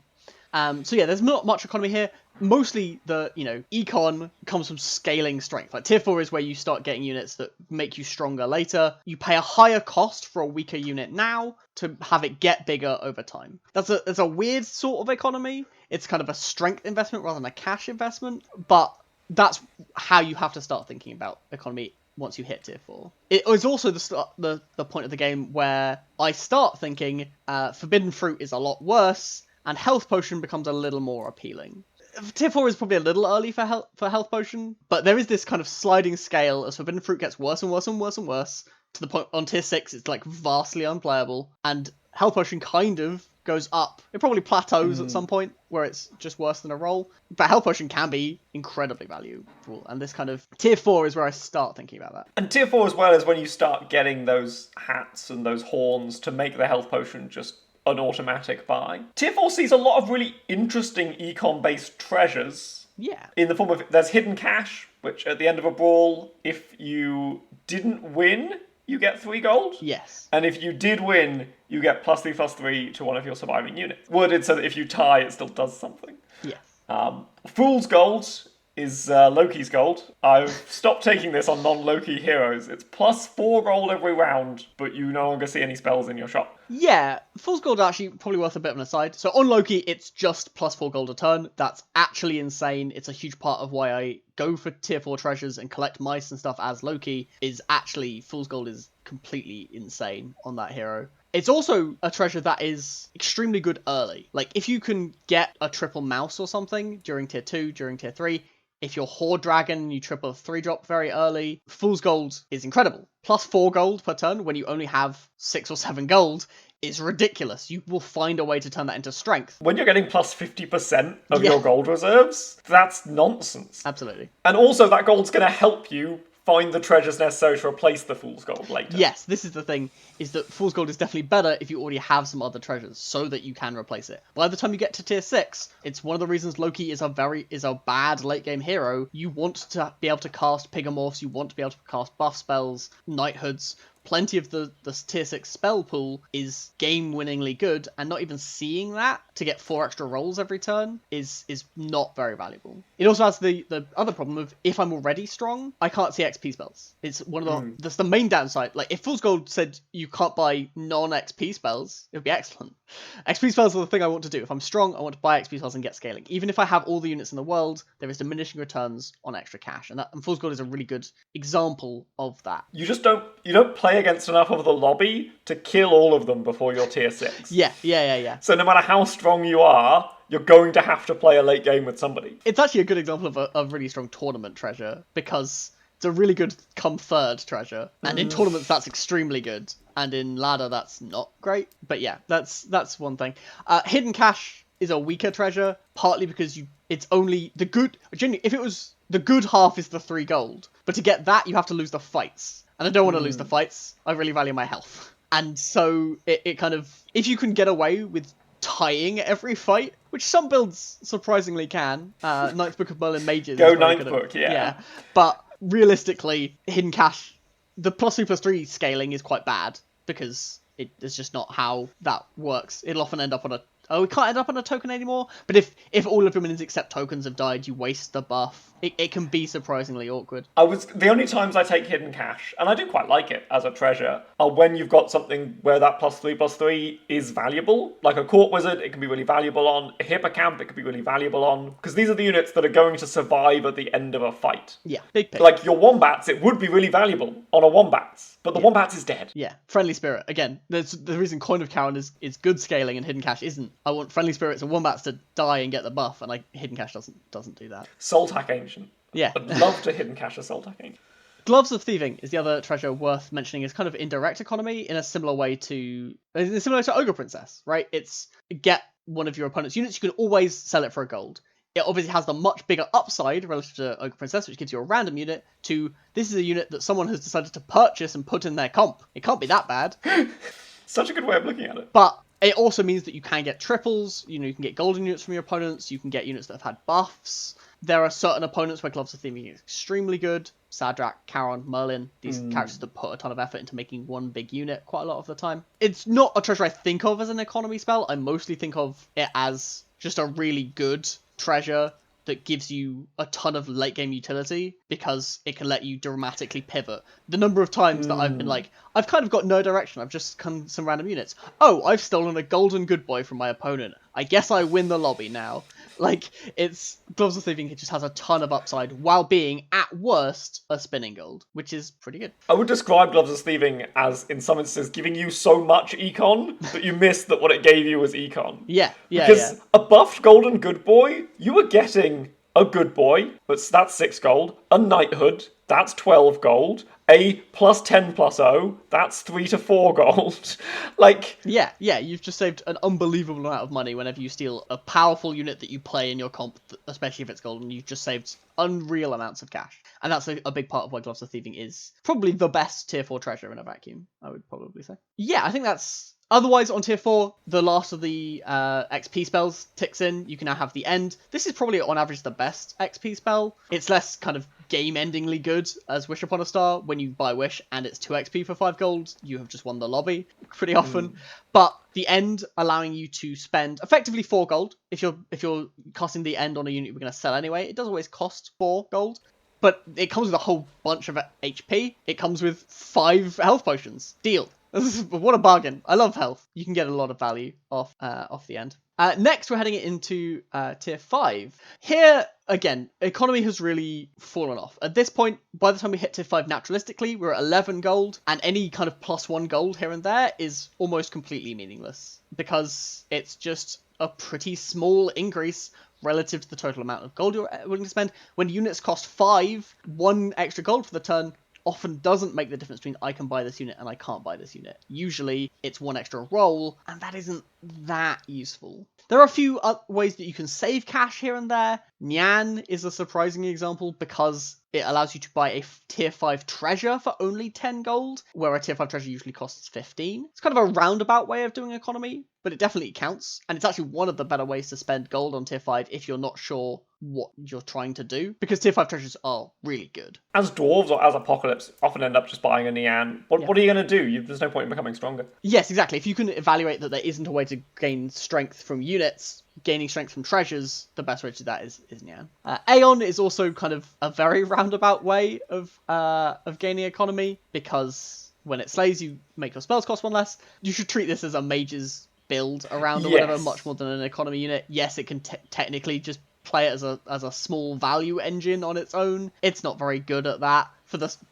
So yeah, there's not much economy here. Mostly the, econ comes from scaling strength. Like Tier 4 is where you start getting units that make you stronger later. You pay a higher cost for a weaker unit now to have it get bigger over time. That's a weird sort of economy. It's kind of a strength investment rather than a cash investment, but that's how you have to start thinking about economy once you hit Tier 4. It was also the point of the game where I start thinking Forbidden Fruit is a lot worse, and Health Potion becomes a little more appealing. Tier 4 is probably a little early for Health Potion, but there is this kind of sliding scale as Forbidden Fruit gets worse and worse and worse and worse, to the point on Tier 6 it's like vastly unplayable, and Health Potion kind of goes up. It probably plateaus at some point, where it's just worse than a roll, but Health Potion can be incredibly valuable, and this kind of Tier 4 is where I start thinking about that. And Tier 4 as well is when you start getting those hats and those horns to make the Health Potion just an automatic buy. Tier 4 sees a lot of really interesting econ-based treasures. Yeah. In the form of, there's Hidden Cash, which at the end of a brawl, if you didn't win, you get 3 gold. Yes. And if you did win, you get +3/+3 to one of your surviving units. Worded so that if you tie, it still does something. Yes. Fool's Gold is Loki's gold. I've stopped taking this on non-Loki heroes. It's +4 gold every round, but you no longer see any spells in your shop. Yeah, Fool's Gold actually probably worth a bit of an aside. So on Loki, it's just +4 gold a turn. That's actually insane. It's a huge part of why I go for Tier 4 treasures and collect mice and stuff as Loki, is actually Fool's Gold is completely insane on that hero. It's also a treasure that is extremely good early. Like, if you can get a triple mouse or something during Tier 2, during Tier 3, if you're Horde Dragon, you triple a 3-drop very early, Fool's Gold is incredible. +4 gold per turn when you only have 6 or 7 gold is ridiculous. You will find a way to turn that into strength. When you're getting +50% of your gold reserves, that's nonsense. Absolutely. And also, that gold's going to help you find the treasures necessary to replace the Fool's Gold later. Yes, this is the thing, is that Fool's Gold is definitely better if you already have some other treasures, so that you can replace it. By the time you get to Tier 6, it's one of the reasons Loki is a bad late-game hero. You want to be able to cast Pigomorphs, you want to be able to cast buff spells, Knighthoods. Plenty of the Tier 6 spell pool is game-winningly good, and not even seeing that to get 4 extra rolls every turn is not very valuable. It also has the other problem of, if I'm already strong, I can't see XP spells. It's one of that's the main downside. Like, if Fool's Gold said you can't buy non-XP spells, it would be excellent. XP spells are the thing I want to do. If I'm strong, I want to buy XP spells and get scaling. Even if I have all the units in the world, there is diminishing returns on extra cash, and Fool's Gold is a really good example of that. You just don't play against enough of the lobby to kill all of them before you're Tier 6. Yeah. So no matter how strong you are, you're going to have to play a late game with somebody. It's actually a good example of a really strong tournament treasure, because it's a really good come third treasure. And in tournaments, that's extremely good. And in ladder, that's not great. But yeah, that's one thing. Hidden Cash is a weaker treasure, partly because it's only the good... Genuinely, if it was... The good half is the 3 gold. But to get that, you have to lose the fights. And I don't want to lose the fights. I really value my health. And so it kind of... If you can get away with tying every fight, which some builds surprisingly can. Ninth Book of Merlin Mages. Go Ninth Book, yeah. But realistically, Hidden Cash, the +3/+3 scaling is quite bad, because It's just not how that works. It'll often end up on a... Oh, we can't end up on a token anymore? But if all of your minions except tokens have died, you waste the buff. It can be surprisingly awkward. The only times I take hidden cash, and I do quite like it as a treasure, are when you've got something where that +3/+3 is valuable. Like a court wizard, it can be really valuable on. A hippocamp, it can be really valuable on. Because these are the units that are going to survive at the end of a fight. Yeah, big pick. Like your wombats, it would be really valuable on a wombats, but the wombats is dead. Yeah, Friendly Spirit. Again, there's the reason Coin of Charon is good scaling and hidden cash isn't. I want Friendly Spirits and wombats to die and get the buff, and hidden cash doesn't do that. Soultac Ancient. Yeah. I'd love to hidden cash a Soultac Ancient. Gloves of Thieving is the other treasure worth mentioning. Is kind of indirect economy in a similar way to Ogre Princess, right? It's get one of your opponent's units. You can always sell it for a gold. It obviously has the much bigger upside relative to Ogre Princess, which gives you a random unit, to this is a unit that someone has decided to purchase and put in their comp. It can't be that bad. Such a good way of looking at it. But it also means that you can get triples, you can get golden units from your opponents, you can get units that have had buffs. There are certain opponents where Gloves of Thieving is extremely good. Sadrak, Charon, Merlin, these characters that put a ton of effort into making one big unit quite a lot of the time. It's not a treasure I think of as an economy spell. I mostly think of it as just a really good treasure that gives you a ton of late game utility because it can let you dramatically pivot. The number of times that I've been like, I've kind of got no direction, I've just come some random units. Oh, I've stolen a golden good boy from my opponent. I guess I win the lobby now. Like, it's Gloves of Thieving, it just has a ton of upside while being, at worst, a spinning gold, which is pretty good. I would describe Gloves of Thieving as, in some instances, giving you so much econ that you missed that what it gave you was econ. Yeah. Because a buffed golden good boy, you were getting a good boy, but that's 6 gold, a knighthood, that's 12 gold, a +10/+0, that's 3 to 4 gold. Like... Yeah, you've just saved an unbelievable amount of money whenever you steal a powerful unit that you play in your comp, especially if it's golden. You've just saved unreal amounts of cash. And that's a big part of why Gloves of Thieving is probably the best tier 4 treasure in a vacuum, I would probably say. Yeah, I think that's... Otherwise, on tier 4, the last of the XP spells ticks in. You can now have the End. This is probably, on average, the best XP spell. It's less kind of game-endingly good as Wish Upon a Star. When you buy Wish and it's 2 XP for 5 gold, you have just won the lobby pretty often. But the End allowing you to spend effectively 4 gold. If you're casting the End on a unit we're going to sell anyway, it does always cost 4 gold. But it comes with a whole bunch of HP. It comes with 5 health potions. Deal. What a bargain. I love health. You can get a lot of value off the End. Next, we're heading into tier 5. Here, again, economy has really fallen off. At this point, by the time we hit tier 5 naturalistically, we're at 11 gold, and any kind of +1 gold here and there is almost completely meaningless, because it's just a pretty small increase relative to the total amount of gold you're willing to spend. When units cost 5, 1 extra gold for the turn often doesn't make the difference between I can buy this unit and I can't buy this unit. Usually it's 1 extra roll, and that isn't that useful. There are a few ways that you can save cash here and there. Nyan is a surprising example because it allows you to buy a tier 5 treasure for only 10 gold, where a tier 5 treasure usually costs 15. It's kind of a roundabout way of doing economy, but it definitely counts. And it's actually one of the better ways to spend gold on tier 5 if you're not sure what you're trying to do, because tier 5 treasures are really good. As dwarves or as Apocalypse often end up just buying a Nyan, what are you going to do? There's no point in becoming stronger. Yes, exactly. If you can evaluate that there isn't a way to gain strength from units, gaining strength from treasures, the best way to do that is Nyan. Aeon is also kind of a very roundabout way of gaining economy, because when it slays, you make your spells cost 1 less. You should treat this as a mage's build around or whatever, much more than an economy unit. Yes, it can technically just play it as a small value engine on its own. It's not very good at that.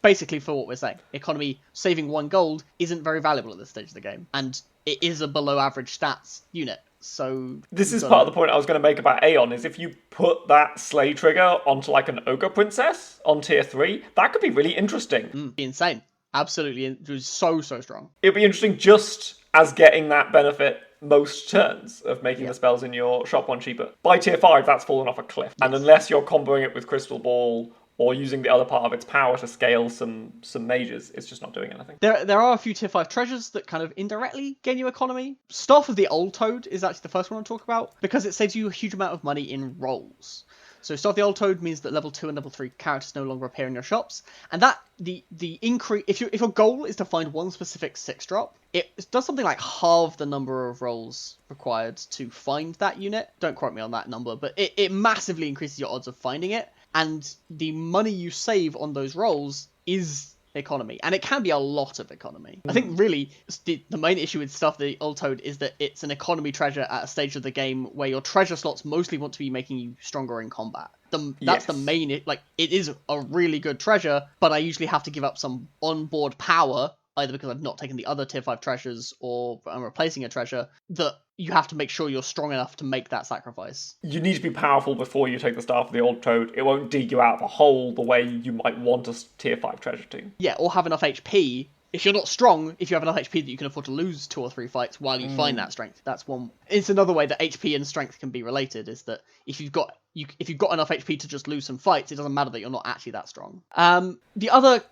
Basically for what we're saying, economy saving 1 gold isn't very valuable at this stage of the game, and it is a below average stats unit. So this is part of the point I was going to make about Aeon, is if you put that slay trigger onto like an Ogre Princess on tier 3, that could be really interesting. Be insane. Absolutely. It was so strong. It'd be interesting just as getting that benefit most turns of making the spells in your shop 1 cheaper. By tier 5, that's fallen off a cliff. Yes. And unless you're comboing it with Crystal Ball or using the other part of its power to scale some mages, it's just not doing anything. There are a few tier 5 treasures that kind of indirectly gain you economy. Staff of the Old Toad is actually the first one I'll talk about, because it saves you a huge amount of money in rolls. So Start of the Old Toad means that level 2 and level 3 characters no longer appear in your shops, and that the increase, if your goal is to find one specific 6-drop, it does something like halve the number of rolls required to find that unit. Don't quote me on that number, but it massively increases your odds of finding it, and the money you save on those rolls is economy, and it can be a lot of economy. I think really the main issue with Stuff the Old Toad is that it's an economy treasure at a stage of the game where your treasure slots mostly want to be making you stronger in combat. That's the main, like, it is a really good treasure, but I usually have to give up some onboard power, either because I've not taken the other tier 5 treasures or I'm replacing a treasure, that you have to make sure you're strong enough to make that sacrifice. You need to be powerful before you take the Staff of the Old Toad. It won't dig you out of a hole the way you might want a tier 5 treasure to. Yeah, or have enough HP. If you're not strong, if you have enough HP that you can afford to lose 2 or 3 fights while you find that strength, that's one. It's another way that HP and strength can be related, is that if you've got enough HP to just lose some fights, it doesn't matter that you're not actually that strong. The other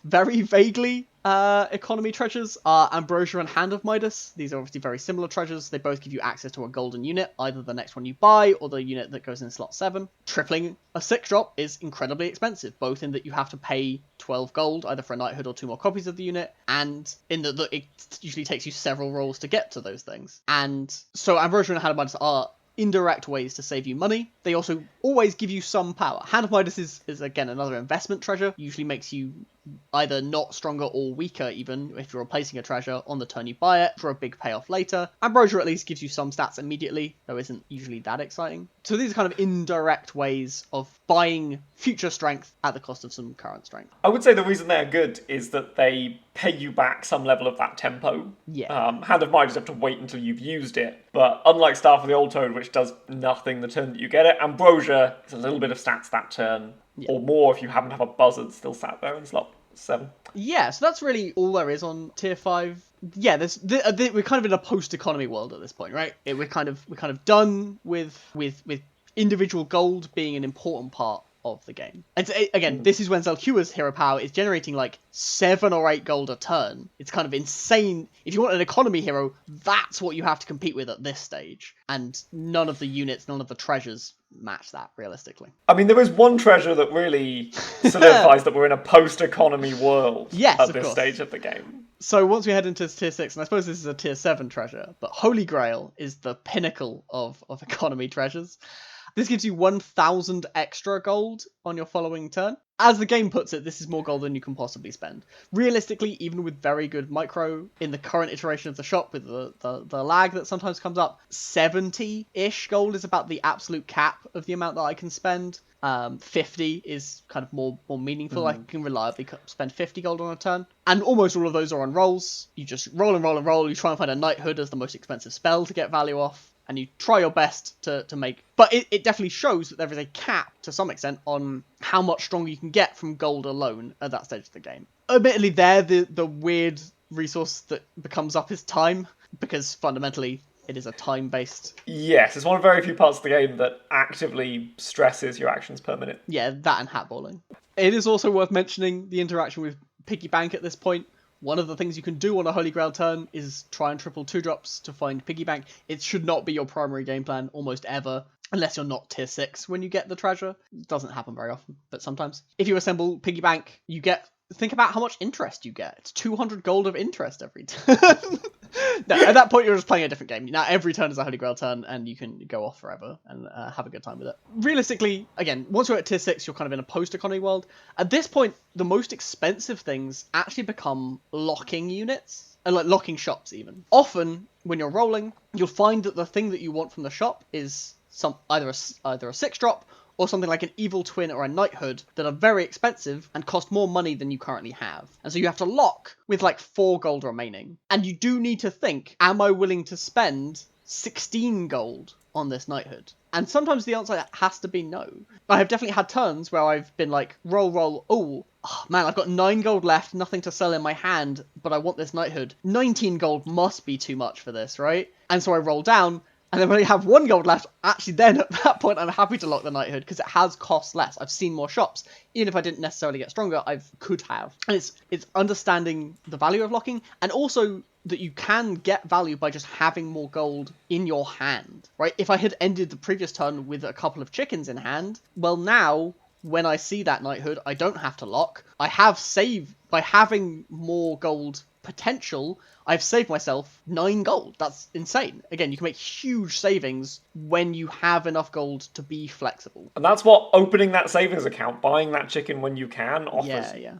very vaguely economy treasures are Ambrosia and Hand of Midas. These are obviously very similar treasures. They both give you access to a golden unit, either the next one you buy or the unit that goes in slot 7. Tripling a 6-drop is incredibly expensive, both in that you have to pay 12 gold, either for a knighthood or 2 more copies of the unit, and in that it usually takes you several rolls to get to those things. And so Ambrosia and Hand of Midas are indirect ways to save you money. They also always give you some power. Hand of Midas is again another investment treasure. Usually makes you either not stronger or weaker, even if you're replacing a treasure on the turn you buy it, for a big payoff later. Ambrosia at least gives you some stats immediately, though isn't usually that exciting. So these are kind of indirect ways of buying future strength at the cost of some current strength. I would say the reason they're good is that they pay you back some level of that tempo. Yeah. Hand of Midas, you have to wait until you've used it, but unlike Staff of the Old Toad, which does nothing the turn that you get it, Ambrosia is a little bit of stats that turn, or more if you happen to have a buzzard still sat there in slot 7. Yeah, so that's really all there is on tier 5. Yeah, we're kind of in a post-economy world at this point, right? We're kind of done with individual gold being an important part of the game. And again, this is when Zelkua's hero power is generating like 7 or 8 gold a turn. It's kind of insane. If you want an economy hero, that's what you have to compete with at this stage. And none of the units, none of the treasures match that, realistically. I mean, there is one treasure that really solidifies that we're in a post-economy world at this stage of the game. So once we head into tier 6, and I suppose this is a tier 7 treasure, but Holy Grail is the pinnacle of economy treasures. This gives you 1,000 extra gold on your following turn. As the game puts it, this is more gold than you can possibly spend. Realistically, even with very good micro, in the current iteration of the shop, with the lag that sometimes comes up, 70-ish gold is about the absolute cap of the amount that I can spend. 50 is kind of more meaningful. I can reliably spend 50 gold on a turn. And almost all of those are on rolls. You just roll and roll and roll. You try and find a knighthood as the most expensive spell to get value off. And you try your best to make... But it definitely shows that there is a cap, to some extent, on how much stronger you can get from gold alone at that stage of the game. Admittedly, the weird resource that becomes up is time, because fundamentally it is a time-based... Yes, it's one of very few parts of the game that actively stresses your actions per minute. Yeah, that and hatballing. It is also worth mentioning the interaction with Piggy Bank at this point. One of the things you can do on a Holy Grail turn is try and triple 2-drops to find Piggy Bank. It should not be your primary game plan almost ever, unless you're not tier 6 when you get the treasure. It doesn't happen very often, but sometimes. If you assemble Piggy Bank, you get... Think about how much interest you get. It's 200 gold of interest every turn. No, at that point you're just playing a different game. Now every turn is a Holy Grail turn, and you can go off forever and have a good time with it. Realistically, again, once you're at tier 6, you're kind of in a post-economy world. At this point, the most expensive things actually become locking units. And like locking shops even. Often, when you're rolling, you'll find that the thing that you want from the shop is either a 6-drop or something like an evil twin or a knighthood that are very expensive and cost more money than you currently have. And so you have to lock with like 4 gold remaining. And you do need to think, am I willing to spend 16 gold on this knighthood? And sometimes the answer has to be no. I have definitely had turns where I've been like, roll, oh man, I've got 9 gold left, nothing to sell in my hand, but I want this knighthood. 19 gold must be too much for this, right? And so I roll down, And then when I have 1 gold left, actually then at that point I'm happy to lock the knighthood because it has cost less. I've seen more shops. Even if I didn't necessarily get stronger, I could have. And it's understanding the value of locking, and also that you can get value by just having more gold in your hand, right? If I had ended the previous turn with a couple of chickens in hand, well, now when I see that knighthood, I don't have to lock. I have saved by having more gold potential. I've saved myself 9 gold. That's insane. Again, you can make huge savings when you have enough gold to be flexible. And that's what opening that savings account, buying that chicken when you can, offers. Yeah.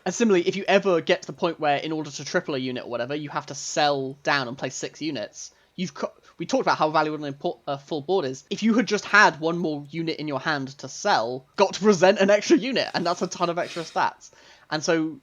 And similarly, if you ever get to the point where in order to triple a unit or whatever, you have to sell down and place 6 units, we talked about how valuable a full board is. If you had just had 1 more unit in your hand to sell, got to present an extra unit, and that's a ton of extra stats. And so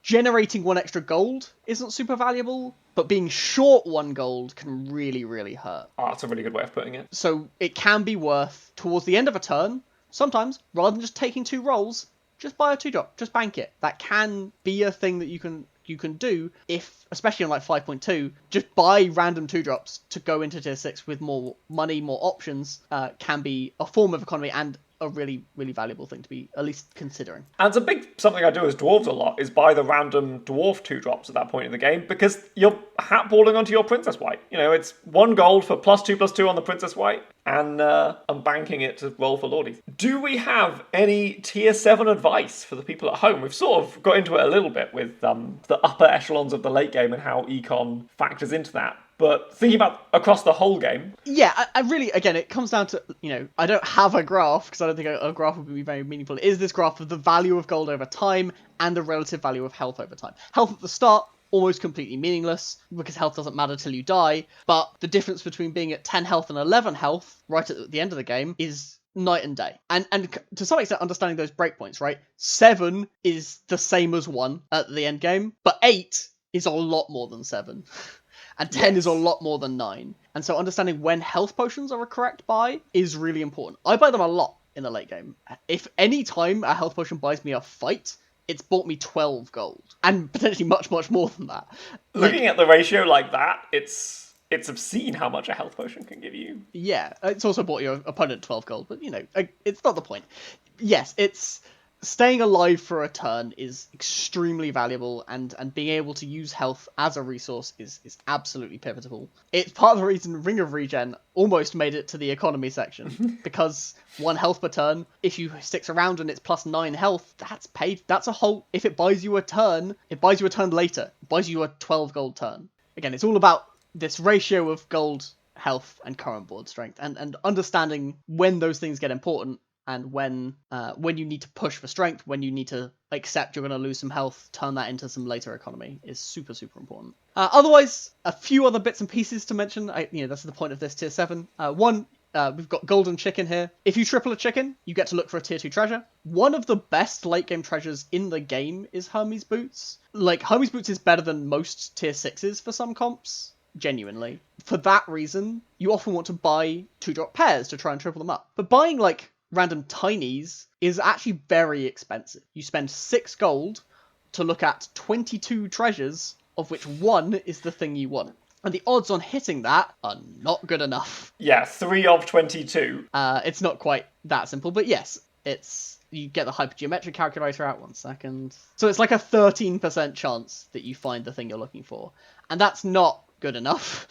generating 1 extra gold isn't super valuable, but being short 1 gold can really, really hurt. Oh, that's a really good way of putting it. So it can be worth, towards the end of a turn, sometimes, rather than just taking 2 rolls, just buy a 2-drop, just bank it. That can be a thing that you can do if, especially on like 5.2, just buy random 2-drops to go into tier 6 with more money, more options, can be a form of economy and a really, really valuable thing to be at least considering. And it's a big something I do as dwarves a lot is buy the random dwarf 2-drops at that point in the game, because you're hatballing onto your Princess White. You know, it's 1 gold for +2/+2 on the Princess White, and I'm banking it to roll for Lordies. Do we have any tier 7 advice for the people at home? We've sort of got into it a little bit with the upper echelons of the late game and how econ factors into that. But thinking about across the whole game... Yeah, I really, again, it comes down to, I don't have a graph, because I don't think a graph would be very meaningful. It is this graph of the value of gold over time and the relative value of health over time. Health at the start, almost completely meaningless, because health doesn't matter till you die, but the difference between being at 10 health and 11 health, right at the end of the game, is night and day. And to some extent, understanding those breakpoints, right? 7 is the same as 1 at the end game, but 8 is a lot more than 7. And 10 is a lot more than 9. And so understanding when health potions are a correct buy is really important. I buy them a lot in the late game. If any time a health potion buys me a fight, it's bought me 12 gold. And potentially much, much more than that. Looking at the ratio like that, it's obscene how much a health potion can give you. Yeah, it's also bought your opponent 12 gold, but, it's not the point. Yes, it's... Staying alive for a turn is extremely valuable, and being able to use health as a resource is absolutely pivotal. It's part of the reason Ring of Regen almost made it to the economy section, because 1 health per turn, if you sticks around and it's +9 health, that's paid. That's a whole... If it buys you a turn, it buys you a turn later. It buys you a 12 gold turn. Again, it's all about this ratio of gold, health, and current board strength, and understanding when those things get important, and when you need to push for strength, when you need to accept you're going to lose some health, turn that into some later economy is super, super important. Otherwise, a few other bits and pieces to mention. That's the point of this tier 7. One, we've got golden chicken here. If you triple a chicken, you get to look for a tier 2 treasure. One of the best late game treasures in the game is Hermes Boots. Like, Hermes Boots is better than most tier 6s for some comps. Genuinely. For that reason, you often want to buy 2-drop pairs to try and triple them up. But buying, random tinies is actually very expensive. You spend 6 gold to look at 22 treasures, of which 1 is the thing you want. And the odds on hitting that are not good enough. Yeah, 3 of 22. It's not quite that simple, but yes, you get the hypergeometric calculator out, 1 second. So it's like a 13% chance that you find the thing you're looking for. And that's not good enough.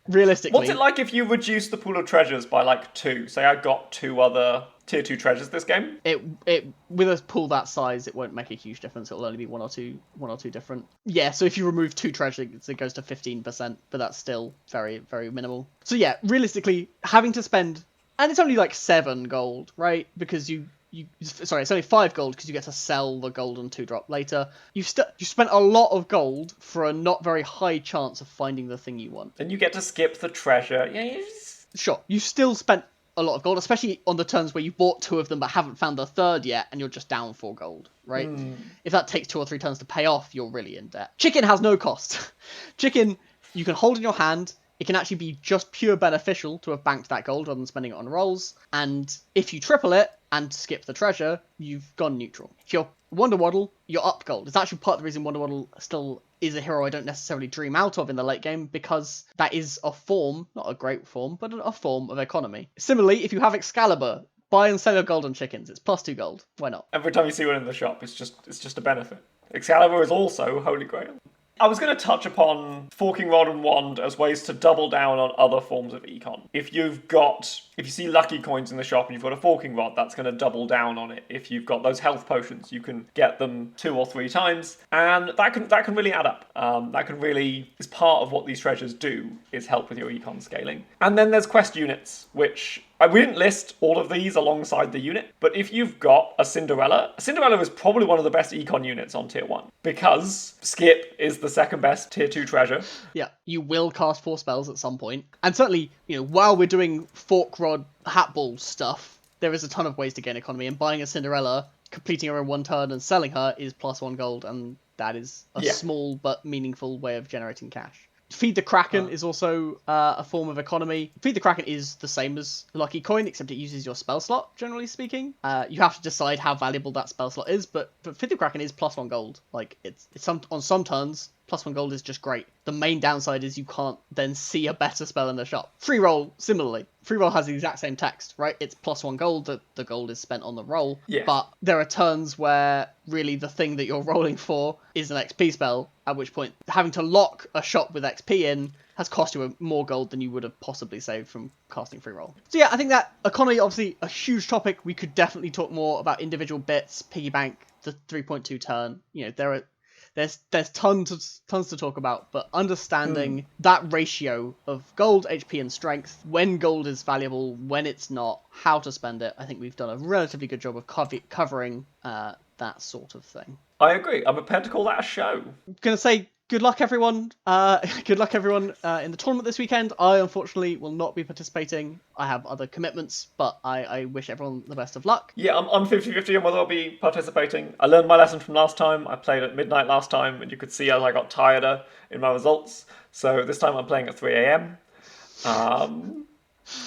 Realistically. What's it like if you reduce the pool of treasures by 2? Say I got 2 other tier 2 treasures this game? It with a pool that size, it won't make a huge difference. It'll only be one or two different. Yeah, so if you remove 2 treasures, it goes to 15%, but that's still very, very minimal. So yeah, realistically, having to spend, and it's only 7 gold, right? Because it's only 5 gold because you get to sell the golden 2-drop later. You spent a lot of gold for a not very high chance of finding the thing you want. And you get to skip the treasure. Yeah, Sure, you still spent a lot of gold, especially on the turns where you bought 2 of them but haven't found the 3rd yet, and you're just down 4 gold, right? If that takes 2 or 3 turns to pay off, you're really in debt. Chicken has no cost. Chicken, you can hold in your hand. It can actually be just pure beneficial to have banked that gold rather than spending it on rolls. And if you triple it and skip the treasure, you've gone neutral. If you're Wonder Waddle, you're up gold. It's actually part of the reason Wonder Waddle still is a hero I don't necessarily dream out of in the late game, because that is a form, not a great form, but a form of economy. Similarly, if you have Excalibur, buy and sell your golden chickens. It's +2 gold. Why not? Every time you see one in the shop, it's just a benefit. Excalibur is also Holy Grail. I was going to touch upon Forking Rod and Wand as ways to double down on other forms of econ. If you see lucky coins in the shop and you've got a Forking Rod, that's going to double down on it. If you've got those health potions, you can get them 2 or 3 times, and that can really add up. That can really is part of what these treasures do, is help with your econ scaling. And then there's quest units, which we didn't list all of these alongside the unit, but if you've got a Cinderella is probably one of the best econ units on tier 1, because Skip is the second best tier 2 treasure. Yeah, you will cast 4 spells at some point. And certainly, while we're doing Fork Rod Hat Ball stuff, there is a ton of ways to gain economy, and buying a Cinderella, completing her in 1 turn and selling her is +1 gold, and that is a small but meaningful way of generating cash. Feed the Kraken is also a form of economy. Feed the Kraken is the same as Lucky Coin, except it uses your spell slot, generally speaking. You have to decide how valuable that spell slot is, but Feed the Kraken is +1 gold. Like, it's on some turns, +1 gold is just great. The main downside is you can't then see a better spell in the shop. Free Roll, similarly. Free Roll has the exact same text, right? It's +1 gold, the gold is spent on the roll. Yeah. But there are turns where really the thing that you're rolling for is an XP spell, at which point having to lock a shop with XP in has cost you more gold than you would have possibly saved from casting Free Roll. So yeah, I think that economy, obviously a huge topic. We could definitely talk more about individual bits, piggy bank, the 3.2 turn. There's tons to talk about, but understanding that ratio of gold, HP, and strength, when gold is valuable, when it's not, how to spend it, I think we've done a relatively good job of covering that sort of thing. I agree. I'm prepared to call that a show. I'm gonna say good luck, everyone. Good luck, everyone, in the tournament this weekend. I unfortunately will not be participating. I have other commitments, but I wish everyone the best of luck. Yeah, I'm 50-50 on whether I'll be participating. I learned my lesson from last time. I played at midnight last time, and you could see as I got tireder in my results. So this time I'm playing at 3 a.m.,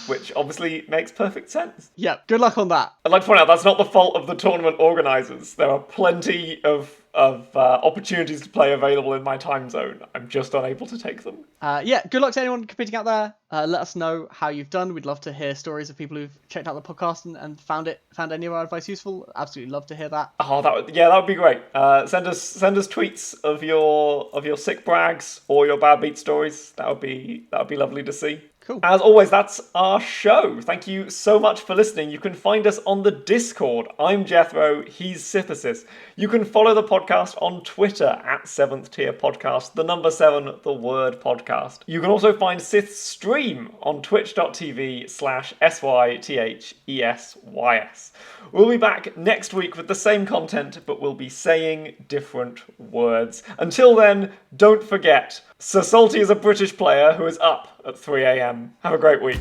which obviously makes perfect sense. Yeah, good luck on that. I'd like to point out that's not the fault of the tournament organisers. There are plenty of opportunities to play available in my time zone. I'm just unable to take them. Yeah, good luck to anyone competing out there. Let us know how you've done. We'd love to hear stories of people who've checked out the podcast and found any of our advice useful. Absolutely love to hear that. Oh, that would be great. Send us tweets of your sick brags or your bad beat stories. That would be lovely to see. Cool. As always, that's our show. Thank you so much for listening. You can find us on the Discord. I'm Jethro, he's Sythesys. You can follow the podcast on Twitter at 7th Tier Podcast, the number 7, the word podcast. You can also find Syth's stream on twitch.tv/SYTHESYS. We'll be back next week with the same content, but we'll be saying different words. Until then, don't forget, Sir Salty is a British player who is up at 3 a.m. Have a great week.